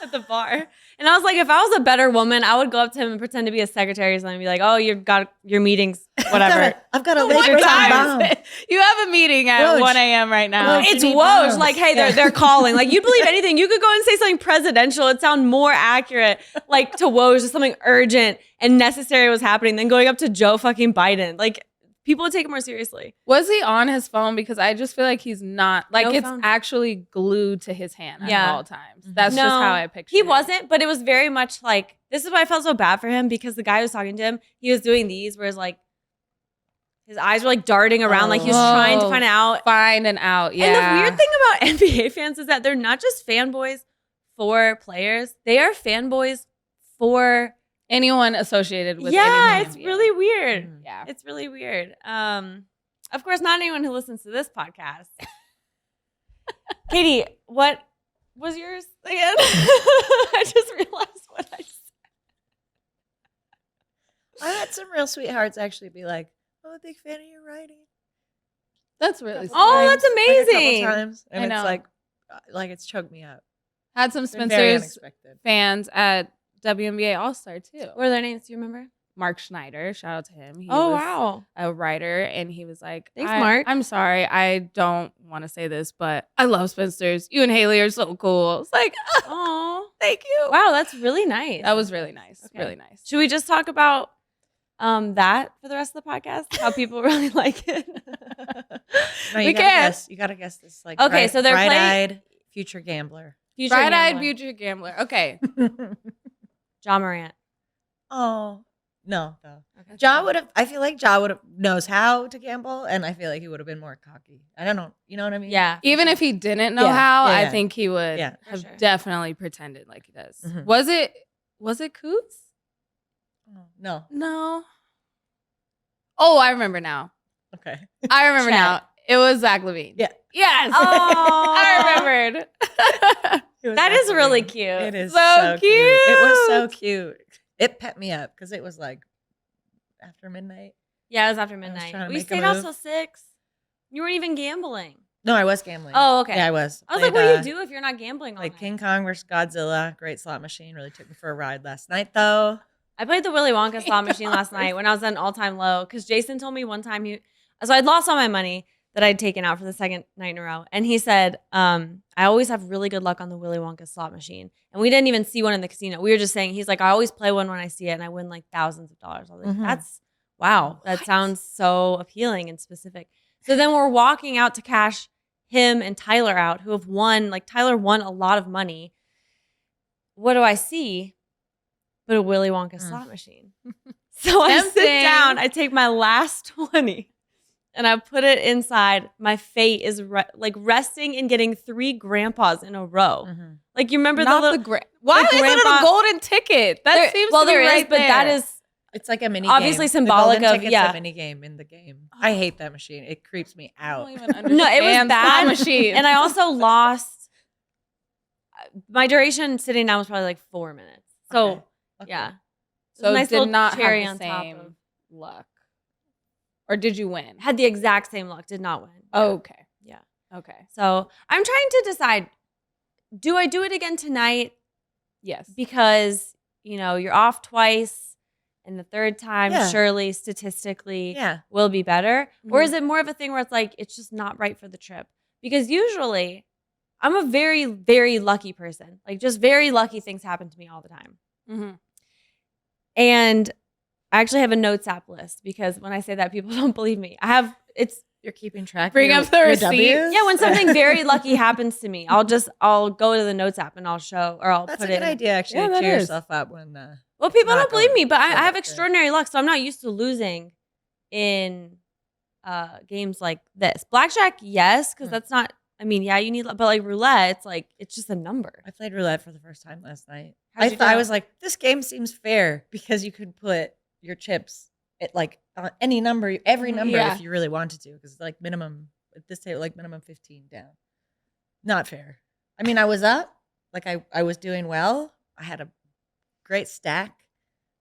Speaker 2: at the bar. And I was like, if I was a better woman, I would go up to him and pretend to be a secretary or something and be like, oh, you've got your meetings, whatever.
Speaker 3: I've got a
Speaker 1: What
Speaker 3: laser time
Speaker 1: time
Speaker 3: bomb.
Speaker 1: is it? You have a meeting at
Speaker 3: Woj.
Speaker 1: 1 a.m. right now.
Speaker 3: Woj.
Speaker 2: It's
Speaker 3: You need
Speaker 2: Woj.
Speaker 3: bombs.
Speaker 2: Like, hey,
Speaker 3: Yeah.
Speaker 2: they're calling. Like, you'd believe anything. You could go and say something presidential. It'd sound more accurate, like to Woj, just something urgent and necessary was happening than going up to Joe fucking Biden. Like, people would take it more seriously.
Speaker 1: Was he on his phone? Because I just feel like he's not. Like,
Speaker 2: No
Speaker 1: it's
Speaker 2: phone.
Speaker 1: actually glued to his hand at
Speaker 2: Yeah.
Speaker 1: all times. That's just how I picture
Speaker 2: He
Speaker 1: it.
Speaker 2: wasn't, but it was very much like, this is why I felt so bad for him, because the guy who was talking to him, he was doing these, whereas like his eyes were like darting around, like he was trying to find out.
Speaker 1: Find and out, yeah.
Speaker 2: And the weird thing about NBA fans is that they're not just fanboys for players, they are fanboys for
Speaker 1: anyone associated with
Speaker 2: yeah,
Speaker 1: anything
Speaker 2: it's
Speaker 1: NBA.
Speaker 2: really weird.
Speaker 3: Mhm.
Speaker 1: Yeah.
Speaker 2: It's really weird. Of course, not anyone who listens to this podcast. Katie, what was yours again? I just realized what I said.
Speaker 3: I had some real sweethearts actually be like, "I'm a big fan of your writing."
Speaker 1: That's really sweet.
Speaker 2: Oh, that's
Speaker 3: Like, a couple
Speaker 2: amazing.
Speaker 3: times, and
Speaker 1: I know.
Speaker 3: it's like it's choked me up.
Speaker 1: Had some
Speaker 3: It's been very
Speaker 1: Spinsters
Speaker 3: unexpected.
Speaker 1: fans at WNBA All-Star too.
Speaker 2: What are their names? Do you remember?
Speaker 1: Mark Schneider, shout out to him. He
Speaker 2: Oh,
Speaker 1: was
Speaker 2: wow.
Speaker 1: a writer, and he was like,
Speaker 2: Thanks, Mark.
Speaker 1: I'm sorry, I don't want to say this, but I love Spinsters. You and Haley are so cool." It's like,
Speaker 2: Oh,
Speaker 1: thank you.
Speaker 2: wow. That's really nice.
Speaker 1: That was really nice.
Speaker 2: Okay.
Speaker 1: Really nice.
Speaker 2: Should we just talk about that for the rest of the podcast? How people really like it?
Speaker 3: No,
Speaker 1: We
Speaker 3: you gotta
Speaker 1: can.
Speaker 3: guess. You gotta guess this. Like,
Speaker 2: Okay, so they're playing-
Speaker 3: bright-eyed future gambler.
Speaker 2: Future
Speaker 1: Bright-eyed
Speaker 2: gambler.
Speaker 1: future gambler. Okay.
Speaker 2: John Morant.
Speaker 3: Oh no, no.
Speaker 2: Okay.
Speaker 3: Ja would have. I feel like Ja would have knows how to gamble, and I feel like he would have been more cocky. I don't know. You know what I mean?
Speaker 2: Yeah.
Speaker 1: Even if he didn't know
Speaker 3: Yeah,
Speaker 1: how,
Speaker 3: yeah,
Speaker 1: I
Speaker 3: yeah.
Speaker 1: think he would
Speaker 3: Yeah.
Speaker 2: For
Speaker 1: have
Speaker 2: sure.
Speaker 1: definitely pretended like he does.
Speaker 3: Mhm.
Speaker 1: Was it Coots?
Speaker 3: Oh, no.
Speaker 1: No. Oh, I remember now.
Speaker 3: Okay.
Speaker 1: I remember
Speaker 2: Chet.
Speaker 1: now. It was Zach LaVine.
Speaker 3: Yeah.
Speaker 1: Yes.
Speaker 2: Oh.
Speaker 1: I remembered.
Speaker 2: That is really cute.
Speaker 3: It is
Speaker 1: So
Speaker 3: so, cute. It was so
Speaker 1: cute.
Speaker 3: cute. It pet me up because it was like after midnight.
Speaker 2: Yeah, it was after midnight.
Speaker 3: trying to
Speaker 2: We
Speaker 3: make a
Speaker 2: stayed out
Speaker 3: move.
Speaker 2: till 6. You weren't even gambling.
Speaker 3: No, I was gambling.
Speaker 2: Oh, okay.
Speaker 3: Yeah, I was.
Speaker 2: I was like,
Speaker 3: Played,
Speaker 2: what do you do if you're not gambling all
Speaker 3: Like
Speaker 2: night?
Speaker 3: King Kong versus Godzilla. Great slot machine. Really took me for a ride last night, though.
Speaker 2: I played the Willy Wonka slot machine last night when I was at an all-time low because Jason told me one time so I'd lost all my money that I'd taken out for the second night in a row. And he said, I always have really good luck on the Willy Wonka slot machine. And we didn't even see one in the casino. We were just saying, he's like, I always play one when I see it and I win like thousands of dollars. I was like,
Speaker 3: Mhm.
Speaker 2: wow, that sounds so appealing and specific. So then we're walking out to cash him and Tyler out, who have won, like Tyler won a lot of money. What do I see? But a Willy Wonka slot machine. So I sit
Speaker 1: Tempting.
Speaker 2: down, I take my last 20 and I put it inside. My fate is like resting and getting 3 grandpas in a row.
Speaker 3: Mhm.
Speaker 2: Like you remember
Speaker 1: Not
Speaker 2: the little
Speaker 1: Why
Speaker 2: the
Speaker 1: is it
Speaker 2: grandpa-
Speaker 1: a golden ticket? That seems
Speaker 2: well,
Speaker 1: to be
Speaker 2: there is,
Speaker 1: right
Speaker 2: but that
Speaker 1: there.
Speaker 2: is
Speaker 3: It's like a mini
Speaker 2: Obviously
Speaker 3: game.
Speaker 2: symbolic
Speaker 3: the golden
Speaker 2: of-
Speaker 3: ticket's
Speaker 2: yeah.
Speaker 3: a mini game in the game. I hate that machine. It creeps me
Speaker 1: I
Speaker 3: out.
Speaker 1: don't even understand.
Speaker 2: No, it was
Speaker 1: slot
Speaker 2: bad.
Speaker 1: machines.
Speaker 2: And I also lost my duration sitting down was probably like 4 minutes. So
Speaker 3: Okay. Okay.
Speaker 2: yeah.
Speaker 1: so
Speaker 2: nice
Speaker 1: did
Speaker 2: little
Speaker 1: not
Speaker 2: cherry
Speaker 1: have the
Speaker 2: on top
Speaker 1: same
Speaker 2: of-
Speaker 1: luck, or did you win?
Speaker 2: Had the exact same luck, did not win.
Speaker 1: Okay.
Speaker 2: Yeah.
Speaker 1: Okay.
Speaker 2: So I'm trying to decide, do I do it again tonight?
Speaker 1: Yes.
Speaker 2: Because, you're off twice and the third time
Speaker 3: Yeah.
Speaker 2: surely statistically
Speaker 3: Yeah.
Speaker 2: will be better. Or
Speaker 1: Mhm.
Speaker 2: is it more of a thing where it's like, it's just not right for the trip? Because usually I'm a very, very lucky person. Like just very lucky things happen to me all the time.
Speaker 1: Mm-hmm.
Speaker 2: And I actually have a notes app list because when I say that, people don't believe me.
Speaker 3: You're keeping track.
Speaker 1: Bring
Speaker 3: of
Speaker 1: up the
Speaker 3: your
Speaker 1: receipt.
Speaker 3: W's?
Speaker 2: Yeah, when something very lucky happens to me, I'll go to the notes app and I'll show or I'll
Speaker 3: That's
Speaker 2: put
Speaker 3: a
Speaker 2: it
Speaker 3: good
Speaker 2: in.
Speaker 3: idea, actually.
Speaker 1: Yeah,
Speaker 3: to
Speaker 1: that
Speaker 3: cheer
Speaker 1: is.
Speaker 3: yourself up when.
Speaker 2: Well, people
Speaker 3: not
Speaker 2: don't believe
Speaker 3: going
Speaker 2: me, but I
Speaker 3: so
Speaker 2: have
Speaker 3: good.
Speaker 2: extraordinary luck, so I'm not used to losing in games like this. Blackjack, yes, because
Speaker 3: Mm.
Speaker 2: that's not. I mean, yeah, you need, but like roulette, it's like it's just a number.
Speaker 3: I played roulette for the first time last night.
Speaker 2: How'd you
Speaker 3: I
Speaker 2: do?
Speaker 3: was like, this game seems fair because you could put your chips at like on any number, every number
Speaker 1: Yeah.
Speaker 3: if you really wanted to, because like minimum at this table, like minimum 15 down. Not fair. I mean, I was up, like I was doing well. I had a great stack,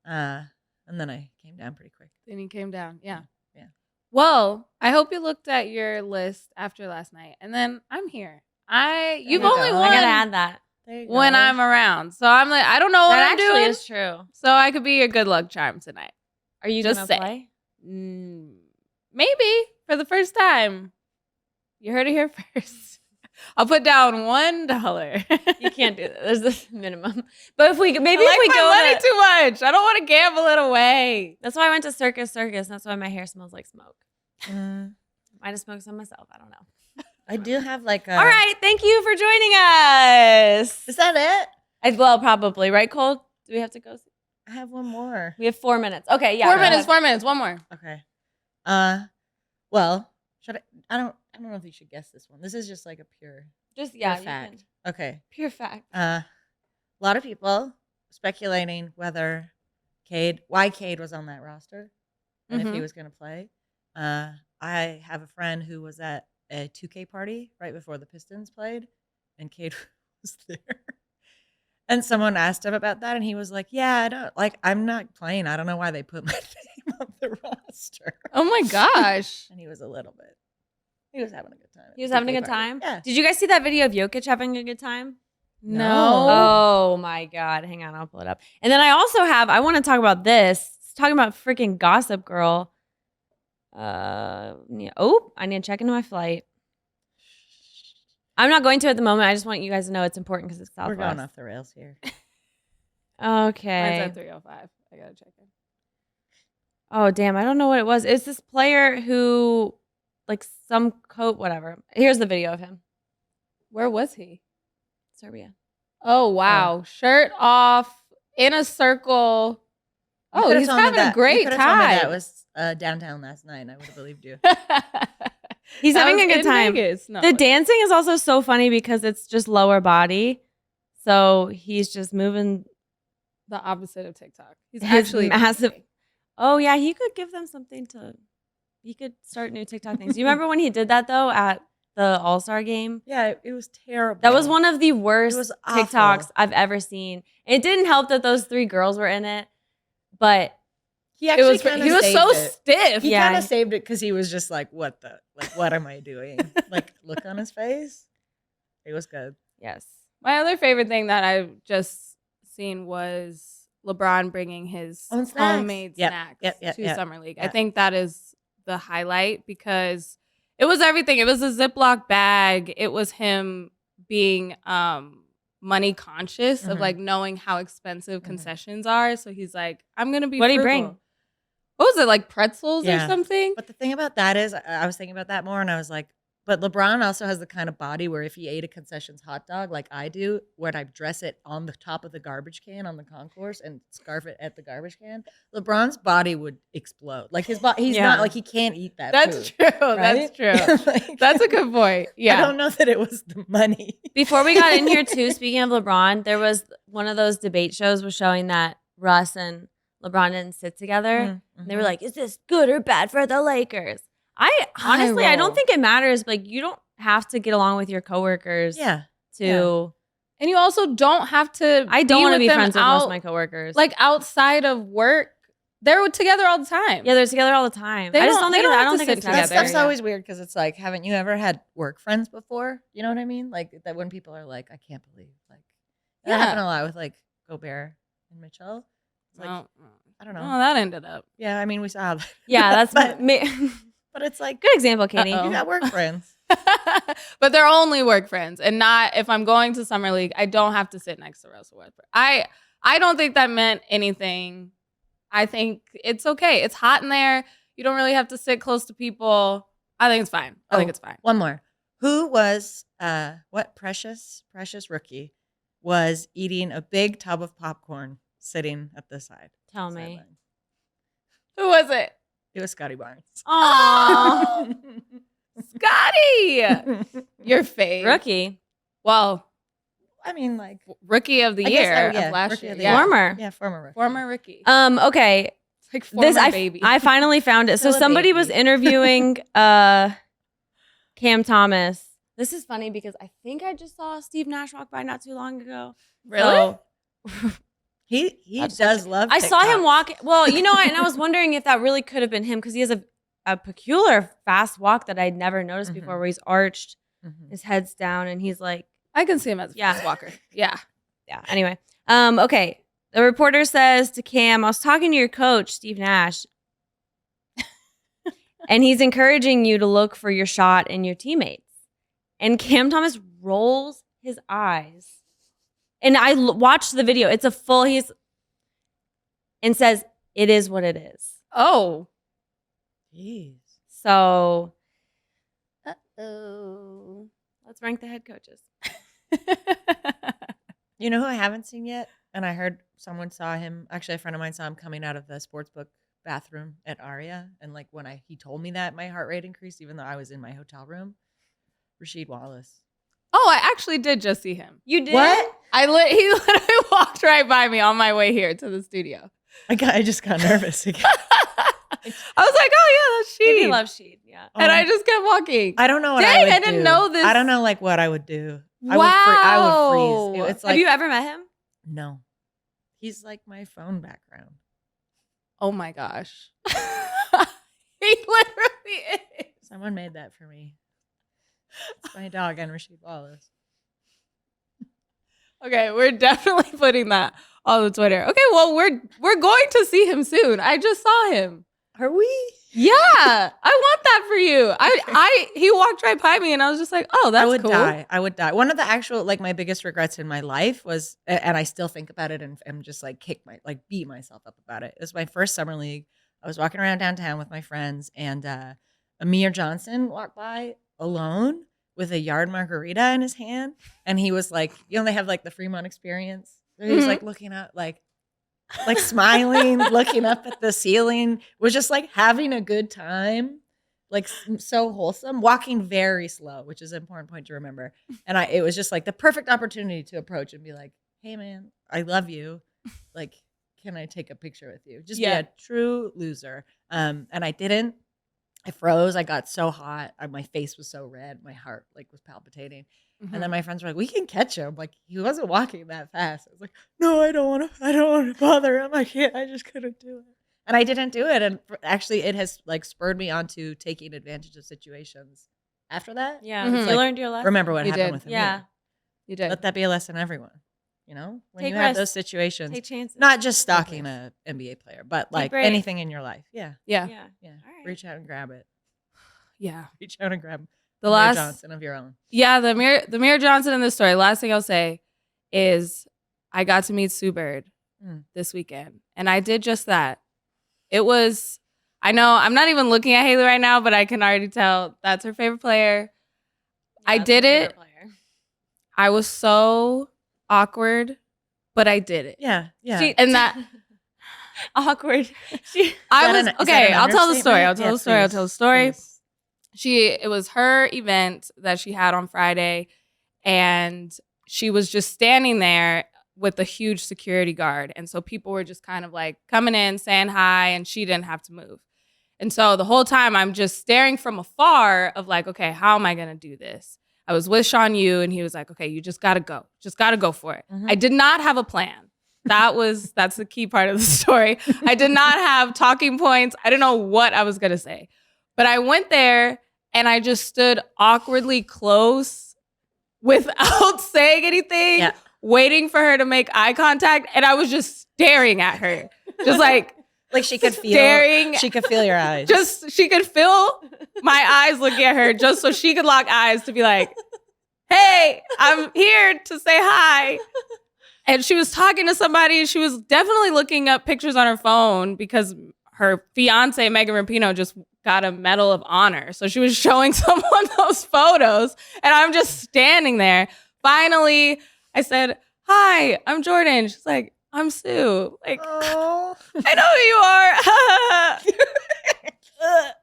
Speaker 3: and then I came down pretty quick.
Speaker 1: Then he came down. Yeah.
Speaker 3: Yeah.
Speaker 1: Well, I hope you looked at your list after last night, and then I'm here. You've
Speaker 3: you
Speaker 1: only
Speaker 3: go.
Speaker 1: won.
Speaker 2: I gotta add that.
Speaker 1: when I'm around. So I'm like, I don't know what
Speaker 2: That
Speaker 1: I'm doing.
Speaker 2: actually is true.
Speaker 1: So I could be your good luck charm tonight.
Speaker 2: Are you
Speaker 1: Just
Speaker 2: gonna
Speaker 1: say.
Speaker 2: play?
Speaker 1: Maybe for the first time. You heard it here first. I'll put down $1.
Speaker 2: You can't do that. There's this minimum. But if we go
Speaker 1: money too much. I don't want to gamble it away.
Speaker 2: That's why I went to Circus. That's why my hair smells like smoke. Might have smoked some myself. I don't know.
Speaker 3: I do have like a.
Speaker 2: All right. Thank you for joining us.
Speaker 3: Is that it?
Speaker 2: Well, probably. Right, Cole? Do we have to go?
Speaker 3: I have one more.
Speaker 2: We have 4 minutes. Okay. Yeah.
Speaker 1: 4 minutes. One more.
Speaker 3: Okay. Well, I don't know if you should guess this one. This is just like a pure fact. Okay.
Speaker 2: Pure fact.
Speaker 3: A lot of people speculating why Cade was on that roster and if he was going to play. I have a friend who was at a 2K party right before the Pistons played, and Cade was there. And someone asked him about that, and he was like, "Yeah, I'm not playing. I don't know why they put my name on the roster."
Speaker 1: Oh my gosh.
Speaker 3: And he was having a good time.
Speaker 2: He was having a good time?
Speaker 3: Yeah.
Speaker 2: Did you guys see that video of Jokic having a good time?
Speaker 1: No.
Speaker 2: Oh my God. Hang on. I'll pull it up. And then I want to talk about this. It's talking about freaking Gossip Girl. I need to check into my flight. I'm not going to at the moment. I just want you guys to know it's important because it's Southwest.
Speaker 3: We're going off the rails here.
Speaker 2: Okay.
Speaker 1: Mine's at 3:05. I gotta check in.
Speaker 2: Oh damn! I don't know what it was. It's this player who, like, some coat, whatever. Here's the video of him.
Speaker 1: Where was he?
Speaker 2: Serbia.
Speaker 1: Oh wow! Shirt off in a circle. Oh, he's having a great time.
Speaker 3: That was downtown last night, and I would have believed you.
Speaker 2: He's having a good time.
Speaker 1: No,
Speaker 2: the dancing is also so funny because it's just lower body. So he's just moving
Speaker 1: the opposite of TikTok. He's
Speaker 2: his
Speaker 1: actually
Speaker 2: massive. Oh yeah, he could give them something to. He could start new TikTok things. You remember when he did that though at the All-Star game?
Speaker 3: Yeah, it was terrible.
Speaker 2: That was one of the worst TikToks
Speaker 3: awful.
Speaker 2: I've ever seen. It didn't help that those 3 girls were in it, but
Speaker 3: he was
Speaker 1: so stiff.
Speaker 3: He kind of saved it because he was just like, what am I doing? Like, look on his face. It was good.
Speaker 2: Yes.
Speaker 1: My other favorite thing that I've just seen was LeBron bringing his homemade snacks to Summer League. I think that is the highlight because it was everything. It was a Ziploc bag. It was him being money conscious of like knowing how expensive concessions are. So he's like, I'm gonna be.
Speaker 2: What did he bring?
Speaker 1: What was it, like pretzels or something?
Speaker 3: But the thing about that is, I was thinking about that more, and I was like, but LeBron also has the kind of body where if he ate a concessions hot dog like I do, where I dress it on the top of the garbage can on the concourse and scarf it at the garbage can, LeBron's body would explode. Like his body, he's not like he can't eat that.
Speaker 1: That's
Speaker 3: food,
Speaker 1: true.
Speaker 3: Right?
Speaker 1: That's true. Like, that's a good point. Yeah.
Speaker 3: I don't know that it was the money.
Speaker 2: Before we got in here too, speaking of LeBron, there was one of those debate shows was showing that Russ and LeBron didn't sit together. And they were like, is this good or bad for the Lakers? I don't think it matters. Like, you don't have to get along with your coworkers. And
Speaker 1: you also don't have to.
Speaker 2: I don't want to be friends with most of my coworkers.
Speaker 1: Like outside of work, they're together all the time.
Speaker 2: Yeah, they're together all the time.
Speaker 1: I
Speaker 2: don't think it's
Speaker 3: that stuff's always weird because it's like, haven't you ever had work friends before? You know what I mean? Like that when people are like, I can't believe that happened a lot with like Gobert and Mitchell. Like, I don't know.
Speaker 1: Oh, that ended up.
Speaker 3: Yeah, I mean, we saw that.
Speaker 2: Yeah, that's
Speaker 3: but it's like
Speaker 2: good example, Katie.
Speaker 3: You got work friends.
Speaker 1: But they're only work friends, and not if I'm going to Summer League, I don't have to sit next to Russell Westbrook. I don't think that meant anything. I think it's okay. It's hot in there. You don't really have to sit close to people. I think it's fine. I think it's fine.
Speaker 3: One more. Who was what precious rookie was eating a big tub of popcorn sitting at the side?
Speaker 2: Tell me.
Speaker 3: Sideline.
Speaker 1: Who was it?
Speaker 3: It was Scotty Barnes.
Speaker 1: Oh, Scotty, your fave
Speaker 2: rookie.
Speaker 1: Well,
Speaker 3: I mean, like
Speaker 1: rookie of the year of last year.
Speaker 2: Former
Speaker 3: rookie.
Speaker 1: Former rookie.
Speaker 2: Okay.
Speaker 1: It's like former baby.
Speaker 2: I finally found it. So somebody was interviewing Cam Thomas. This is funny because I think I just saw Steve Nash walk by not too long ago.
Speaker 1: Really?
Speaker 2: So,
Speaker 3: he does love
Speaker 2: I
Speaker 3: TikToks.
Speaker 2: saw him walk. Well, you know, and I was wondering if that really could have been him because he has a peculiar fast walk that I'd never noticed before where he's arched, his head's down, and he's like,
Speaker 1: I can see him as a
Speaker 2: Yeah.
Speaker 1: fast walker. Yeah.
Speaker 2: Yeah. Anyway. Okay. The reporter says to Cam, I was talking to your coach, Steve Nash, and he's encouraging you to look for your shot in your teammates. And Cam Thomas rolls his eyes. And I watched the video. It's a full, and says, it is what it is.
Speaker 1: Oh.
Speaker 3: Jeez.
Speaker 2: So
Speaker 1: Uh-oh.
Speaker 2: let's rank the head coaches.
Speaker 3: You know who I haven't seen yet? And I heard someone saw him. Actually, a friend of mine saw him coming out of the sportsbook bathroom at Aria. And like when he told me that, my heart rate increased, even though I was in my hotel room. Rasheed Wallace.
Speaker 1: Oh, I actually did just see him.
Speaker 2: You did?
Speaker 3: What?
Speaker 1: He literally walked right by me on my way here to the studio.
Speaker 3: I just got nervous again.
Speaker 1: I was like, oh yeah, that's
Speaker 2: She
Speaker 1: Sheed.
Speaker 2: loves Sheed. Yeah.
Speaker 1: And I just kept walking.
Speaker 3: I don't know what
Speaker 1: Dang,
Speaker 3: I would
Speaker 1: I didn't
Speaker 3: do.
Speaker 1: know this.
Speaker 3: I don't know like what I would do.
Speaker 1: Wow.
Speaker 3: I would freeze. It's like,
Speaker 2: Have you ever met him?
Speaker 3: no. He's like my phone background.
Speaker 1: Oh my gosh. He literally is.
Speaker 3: Someone made that for me. It's my dog and Rasheed Wallace.
Speaker 1: Okay, we're definitely putting that on the Twitter. Okay, well, we're going to see him soon. I just saw him.
Speaker 3: Are we?
Speaker 1: Yeah, I want that for you. He walked right by me, and I was just like, oh, that's
Speaker 3: I would
Speaker 1: cool.
Speaker 3: die. I would die. One of the actual like my biggest regrets in my life was, and I still think about it and just like beat myself up about it. It was my first summer league. I was walking around downtown with my friends, and Amir Johnson walked by alone with a yard margarita in his hand, and he was like, they have like the Fremont experience. He was like looking up, like smiling, looking up at the ceiling, was just like having a good time, like so wholesome, walking very slow, which is an important point to remember. And it was just like the perfect opportunity to approach and be like, hey man, I love you. Like, can I take a picture with you? Just be a true loser. And I didn't. I froze. I got so hot. My face was so red. My heart like was palpitating.
Speaker 1: Mm-hmm.
Speaker 3: And then my friends were like, we can catch him. Like, he wasn't walking that fast. I was like, no, I don't want to bother him. I just couldn't do it. And I didn't do it. And actually it has like spurred me on to taking advantage of situations after that.
Speaker 2: Yeah.
Speaker 1: Mhm.
Speaker 2: You
Speaker 3: Like,
Speaker 2: learned your lesson.
Speaker 3: Remember what
Speaker 1: You
Speaker 3: happened
Speaker 1: did.
Speaker 3: with him.
Speaker 2: Yeah.
Speaker 1: You did.
Speaker 3: Let that be a lesson to everyone. When
Speaker 2: Take
Speaker 3: you have
Speaker 2: risks.
Speaker 3: those situations,
Speaker 2: Take chances.
Speaker 3: not just stalking a NBA player, but like
Speaker 2: brave.
Speaker 3: anything in your life. Yeah.
Speaker 1: Yeah.
Speaker 2: Yeah.
Speaker 3: Yeah.
Speaker 2: All right.
Speaker 3: Reach out and grab it.
Speaker 1: Yeah.
Speaker 3: Reach out and grab
Speaker 1: The
Speaker 3: Amir
Speaker 1: last
Speaker 3: Johnson of your own.
Speaker 1: Yeah, the Amir Johnson in this story. Last thing I'll say is I got to meet Sue Bird this weekend, and I did just that. It was, I know I'm not even looking at Haley right now, but I can already tell that's her favorite player.
Speaker 2: Yeah,
Speaker 1: I
Speaker 2: that's
Speaker 1: did
Speaker 2: my
Speaker 1: it.
Speaker 2: favorite player.
Speaker 1: I was so awkward, but I did it.
Speaker 3: Yeah. Yeah.
Speaker 2: And that awkward.
Speaker 3: Is that an
Speaker 1: I'll tell the story.
Speaker 3: understatement?
Speaker 1: I'll tell the story.
Speaker 3: Please.
Speaker 1: It was her event that she had on Friday, and she was just standing there with a huge security guard. And so people were just kind of like coming in, saying hi, and she didn't have to move. And so the whole time I'm just staring from afar of like, okay, how am I going to do this? I was with Sean Yu, and he was like, okay, you just got to go. Just got to go for it.
Speaker 3: Mhm.
Speaker 1: I did not have a plan. That's the key part of the story. I did not have talking points. I didn't know what I was going to say. But I went there, and I just stood awkwardly close without saying anything, waiting for her to make eye contact. And I was just staring at her, just like
Speaker 3: she could feel
Speaker 1: staring.
Speaker 3: She could feel your eyes.
Speaker 1: She could feel my eyes looking at her just so she could lock eyes to be like, hey, I'm here to say hi. And she was talking to somebody. She was definitely looking up pictures on her phone because her fiance, Megan Rapinoe, just got a Medal of Honor. So she was showing someone those photos, and I'm just standing there. Finally, I said, hi, I'm Jordan. She's like, I'm Sue. Like,
Speaker 3: Oh.
Speaker 1: I know who you are.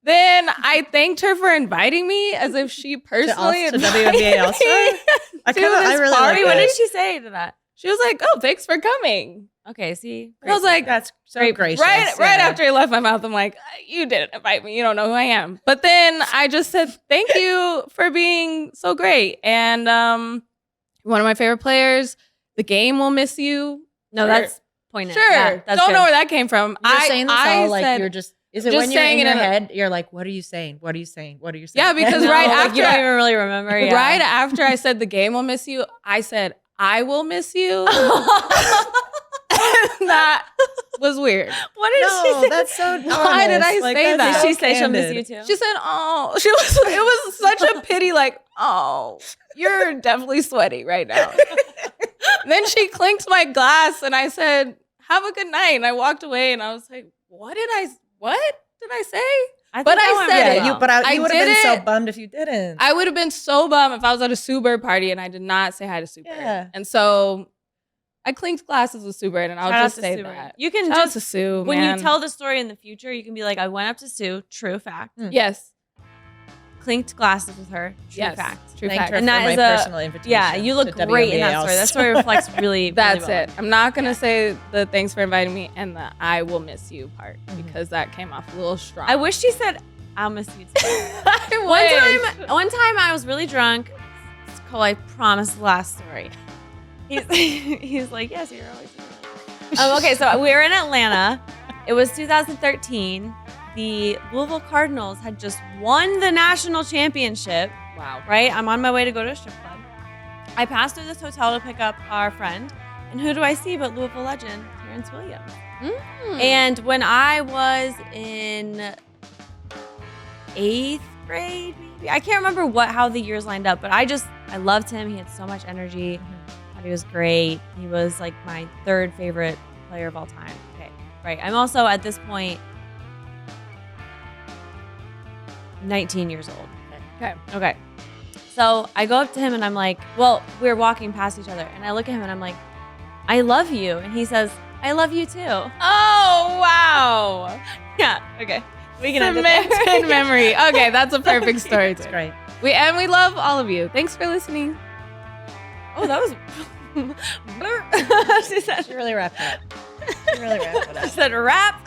Speaker 1: Then I thanked her for inviting me as if she personally
Speaker 3: to
Speaker 1: invited
Speaker 3: WNBA All-Star?
Speaker 1: me
Speaker 3: I
Speaker 1: to this
Speaker 3: really
Speaker 1: party.
Speaker 3: like
Speaker 2: What
Speaker 3: that.
Speaker 2: did she say to that?
Speaker 1: She was like, oh, thanks for coming.
Speaker 2: Okay, see?
Speaker 1: I was like,
Speaker 3: That's so
Speaker 2: Great.
Speaker 3: gracious.
Speaker 1: right
Speaker 3: Yeah.
Speaker 1: after it left my mouth, I'm like, you didn't invite me. You don't know who I am. But then I just said, thank you for being so great. And one of my favorite players, the game will miss you.
Speaker 2: No,
Speaker 1: Sure.
Speaker 2: that's poignant.
Speaker 1: Sure.
Speaker 2: Yeah, that's
Speaker 1: Don't
Speaker 2: good.
Speaker 1: know where that came from.
Speaker 3: You're saying this all like
Speaker 1: said,
Speaker 3: you're just Is it
Speaker 1: Just
Speaker 3: when you're
Speaker 1: saying
Speaker 3: in
Speaker 1: it
Speaker 3: your
Speaker 1: in a-
Speaker 3: head, you're like, what are you saying? What are you saying? What are you saying?
Speaker 1: Yeah, because
Speaker 2: No,
Speaker 1: right
Speaker 2: like,
Speaker 1: after
Speaker 2: you don't even really remember. Yeah.
Speaker 1: right after I said the game will miss you, I said I will miss you. That was weird.
Speaker 2: What did she
Speaker 3: No,
Speaker 2: say?
Speaker 3: that's so
Speaker 1: Why did I say that?
Speaker 2: Did
Speaker 3: so
Speaker 2: she say she'll miss
Speaker 3: candid.
Speaker 2: you too?
Speaker 1: She said, "Oh," it was such a pity. Like, "Oh, you're definitely sweaty right now." Then she clinked my glass, and I said, "Have a good night." And I walked away, and I was like, what did I say?"
Speaker 2: I
Speaker 1: But
Speaker 2: think
Speaker 1: I
Speaker 2: went
Speaker 1: said
Speaker 2: really
Speaker 1: it.
Speaker 2: well.
Speaker 3: But
Speaker 1: I
Speaker 3: you would have been so
Speaker 1: did it.
Speaker 3: bummed if you didn't.
Speaker 1: I would have been so bummed if I was at a Sue Bird party and I did not say hi to Sue Bird.
Speaker 3: Yeah.
Speaker 1: And so I clinked glasses with Sue Bird, and I'll
Speaker 2: Shout out
Speaker 1: just
Speaker 2: to
Speaker 1: say
Speaker 2: Sue Bird.
Speaker 1: that.
Speaker 2: You can
Speaker 1: Shout out
Speaker 2: just
Speaker 1: to Sue,
Speaker 2: when
Speaker 1: man.
Speaker 2: you tell the story in the future, you can be like, I went up to Sue, true fact.
Speaker 1: Yes.
Speaker 2: Clinked glasses with her, true
Speaker 1: Yes.
Speaker 2: fact.
Speaker 1: True
Speaker 3: Thanked
Speaker 1: fact.
Speaker 3: her
Speaker 2: And
Speaker 3: for
Speaker 2: that
Speaker 3: my
Speaker 2: is a-
Speaker 3: personal invitation.
Speaker 2: Yeah, you look
Speaker 3: to
Speaker 2: great in
Speaker 3: WNBA
Speaker 2: that story. That
Speaker 3: also.
Speaker 2: story reflects really,
Speaker 1: That's
Speaker 2: really well.
Speaker 1: it. I'm not going to say the thanks for inviting me and the I will miss you part because that came off a little strong.
Speaker 2: I wish she said, I'll miss you too.
Speaker 1: I wish.
Speaker 2: One time I was really drunk. It's Cole, I promise the last story. He's like, yes, you're always okay, so we were in Atlanta. It was 2013. The Louisville Cardinals had just won the national championship,
Speaker 1: Wow.
Speaker 2: right? I'm on my way to go to a strip club. I passed through this hotel to pick up our friend. And who do I see but Louisville legend, Terrence Williams. And when I was in 8th grade, maybe, I can't remember how the years lined up, but I loved him. He had so much energy. Thought he was great. He was like my 3rd favorite player of all time. Okay, right. I'm also at this point 19 years old. Okay. So I go up to him and I'm like, well, we're walking past each other, and I look at him and I'm like, I love you. And he says, I love you too.
Speaker 1: Oh, wow.
Speaker 2: Yeah. Okay. We can end it there.
Speaker 1: Cemented memory. Okay, that's a perfect story.
Speaker 3: It's great.
Speaker 1: We love all of you. Thanks for listening.
Speaker 2: Oh, that was. She said,
Speaker 3: She really wrapped it up. She really wrapped it up.
Speaker 2: she said, wrap.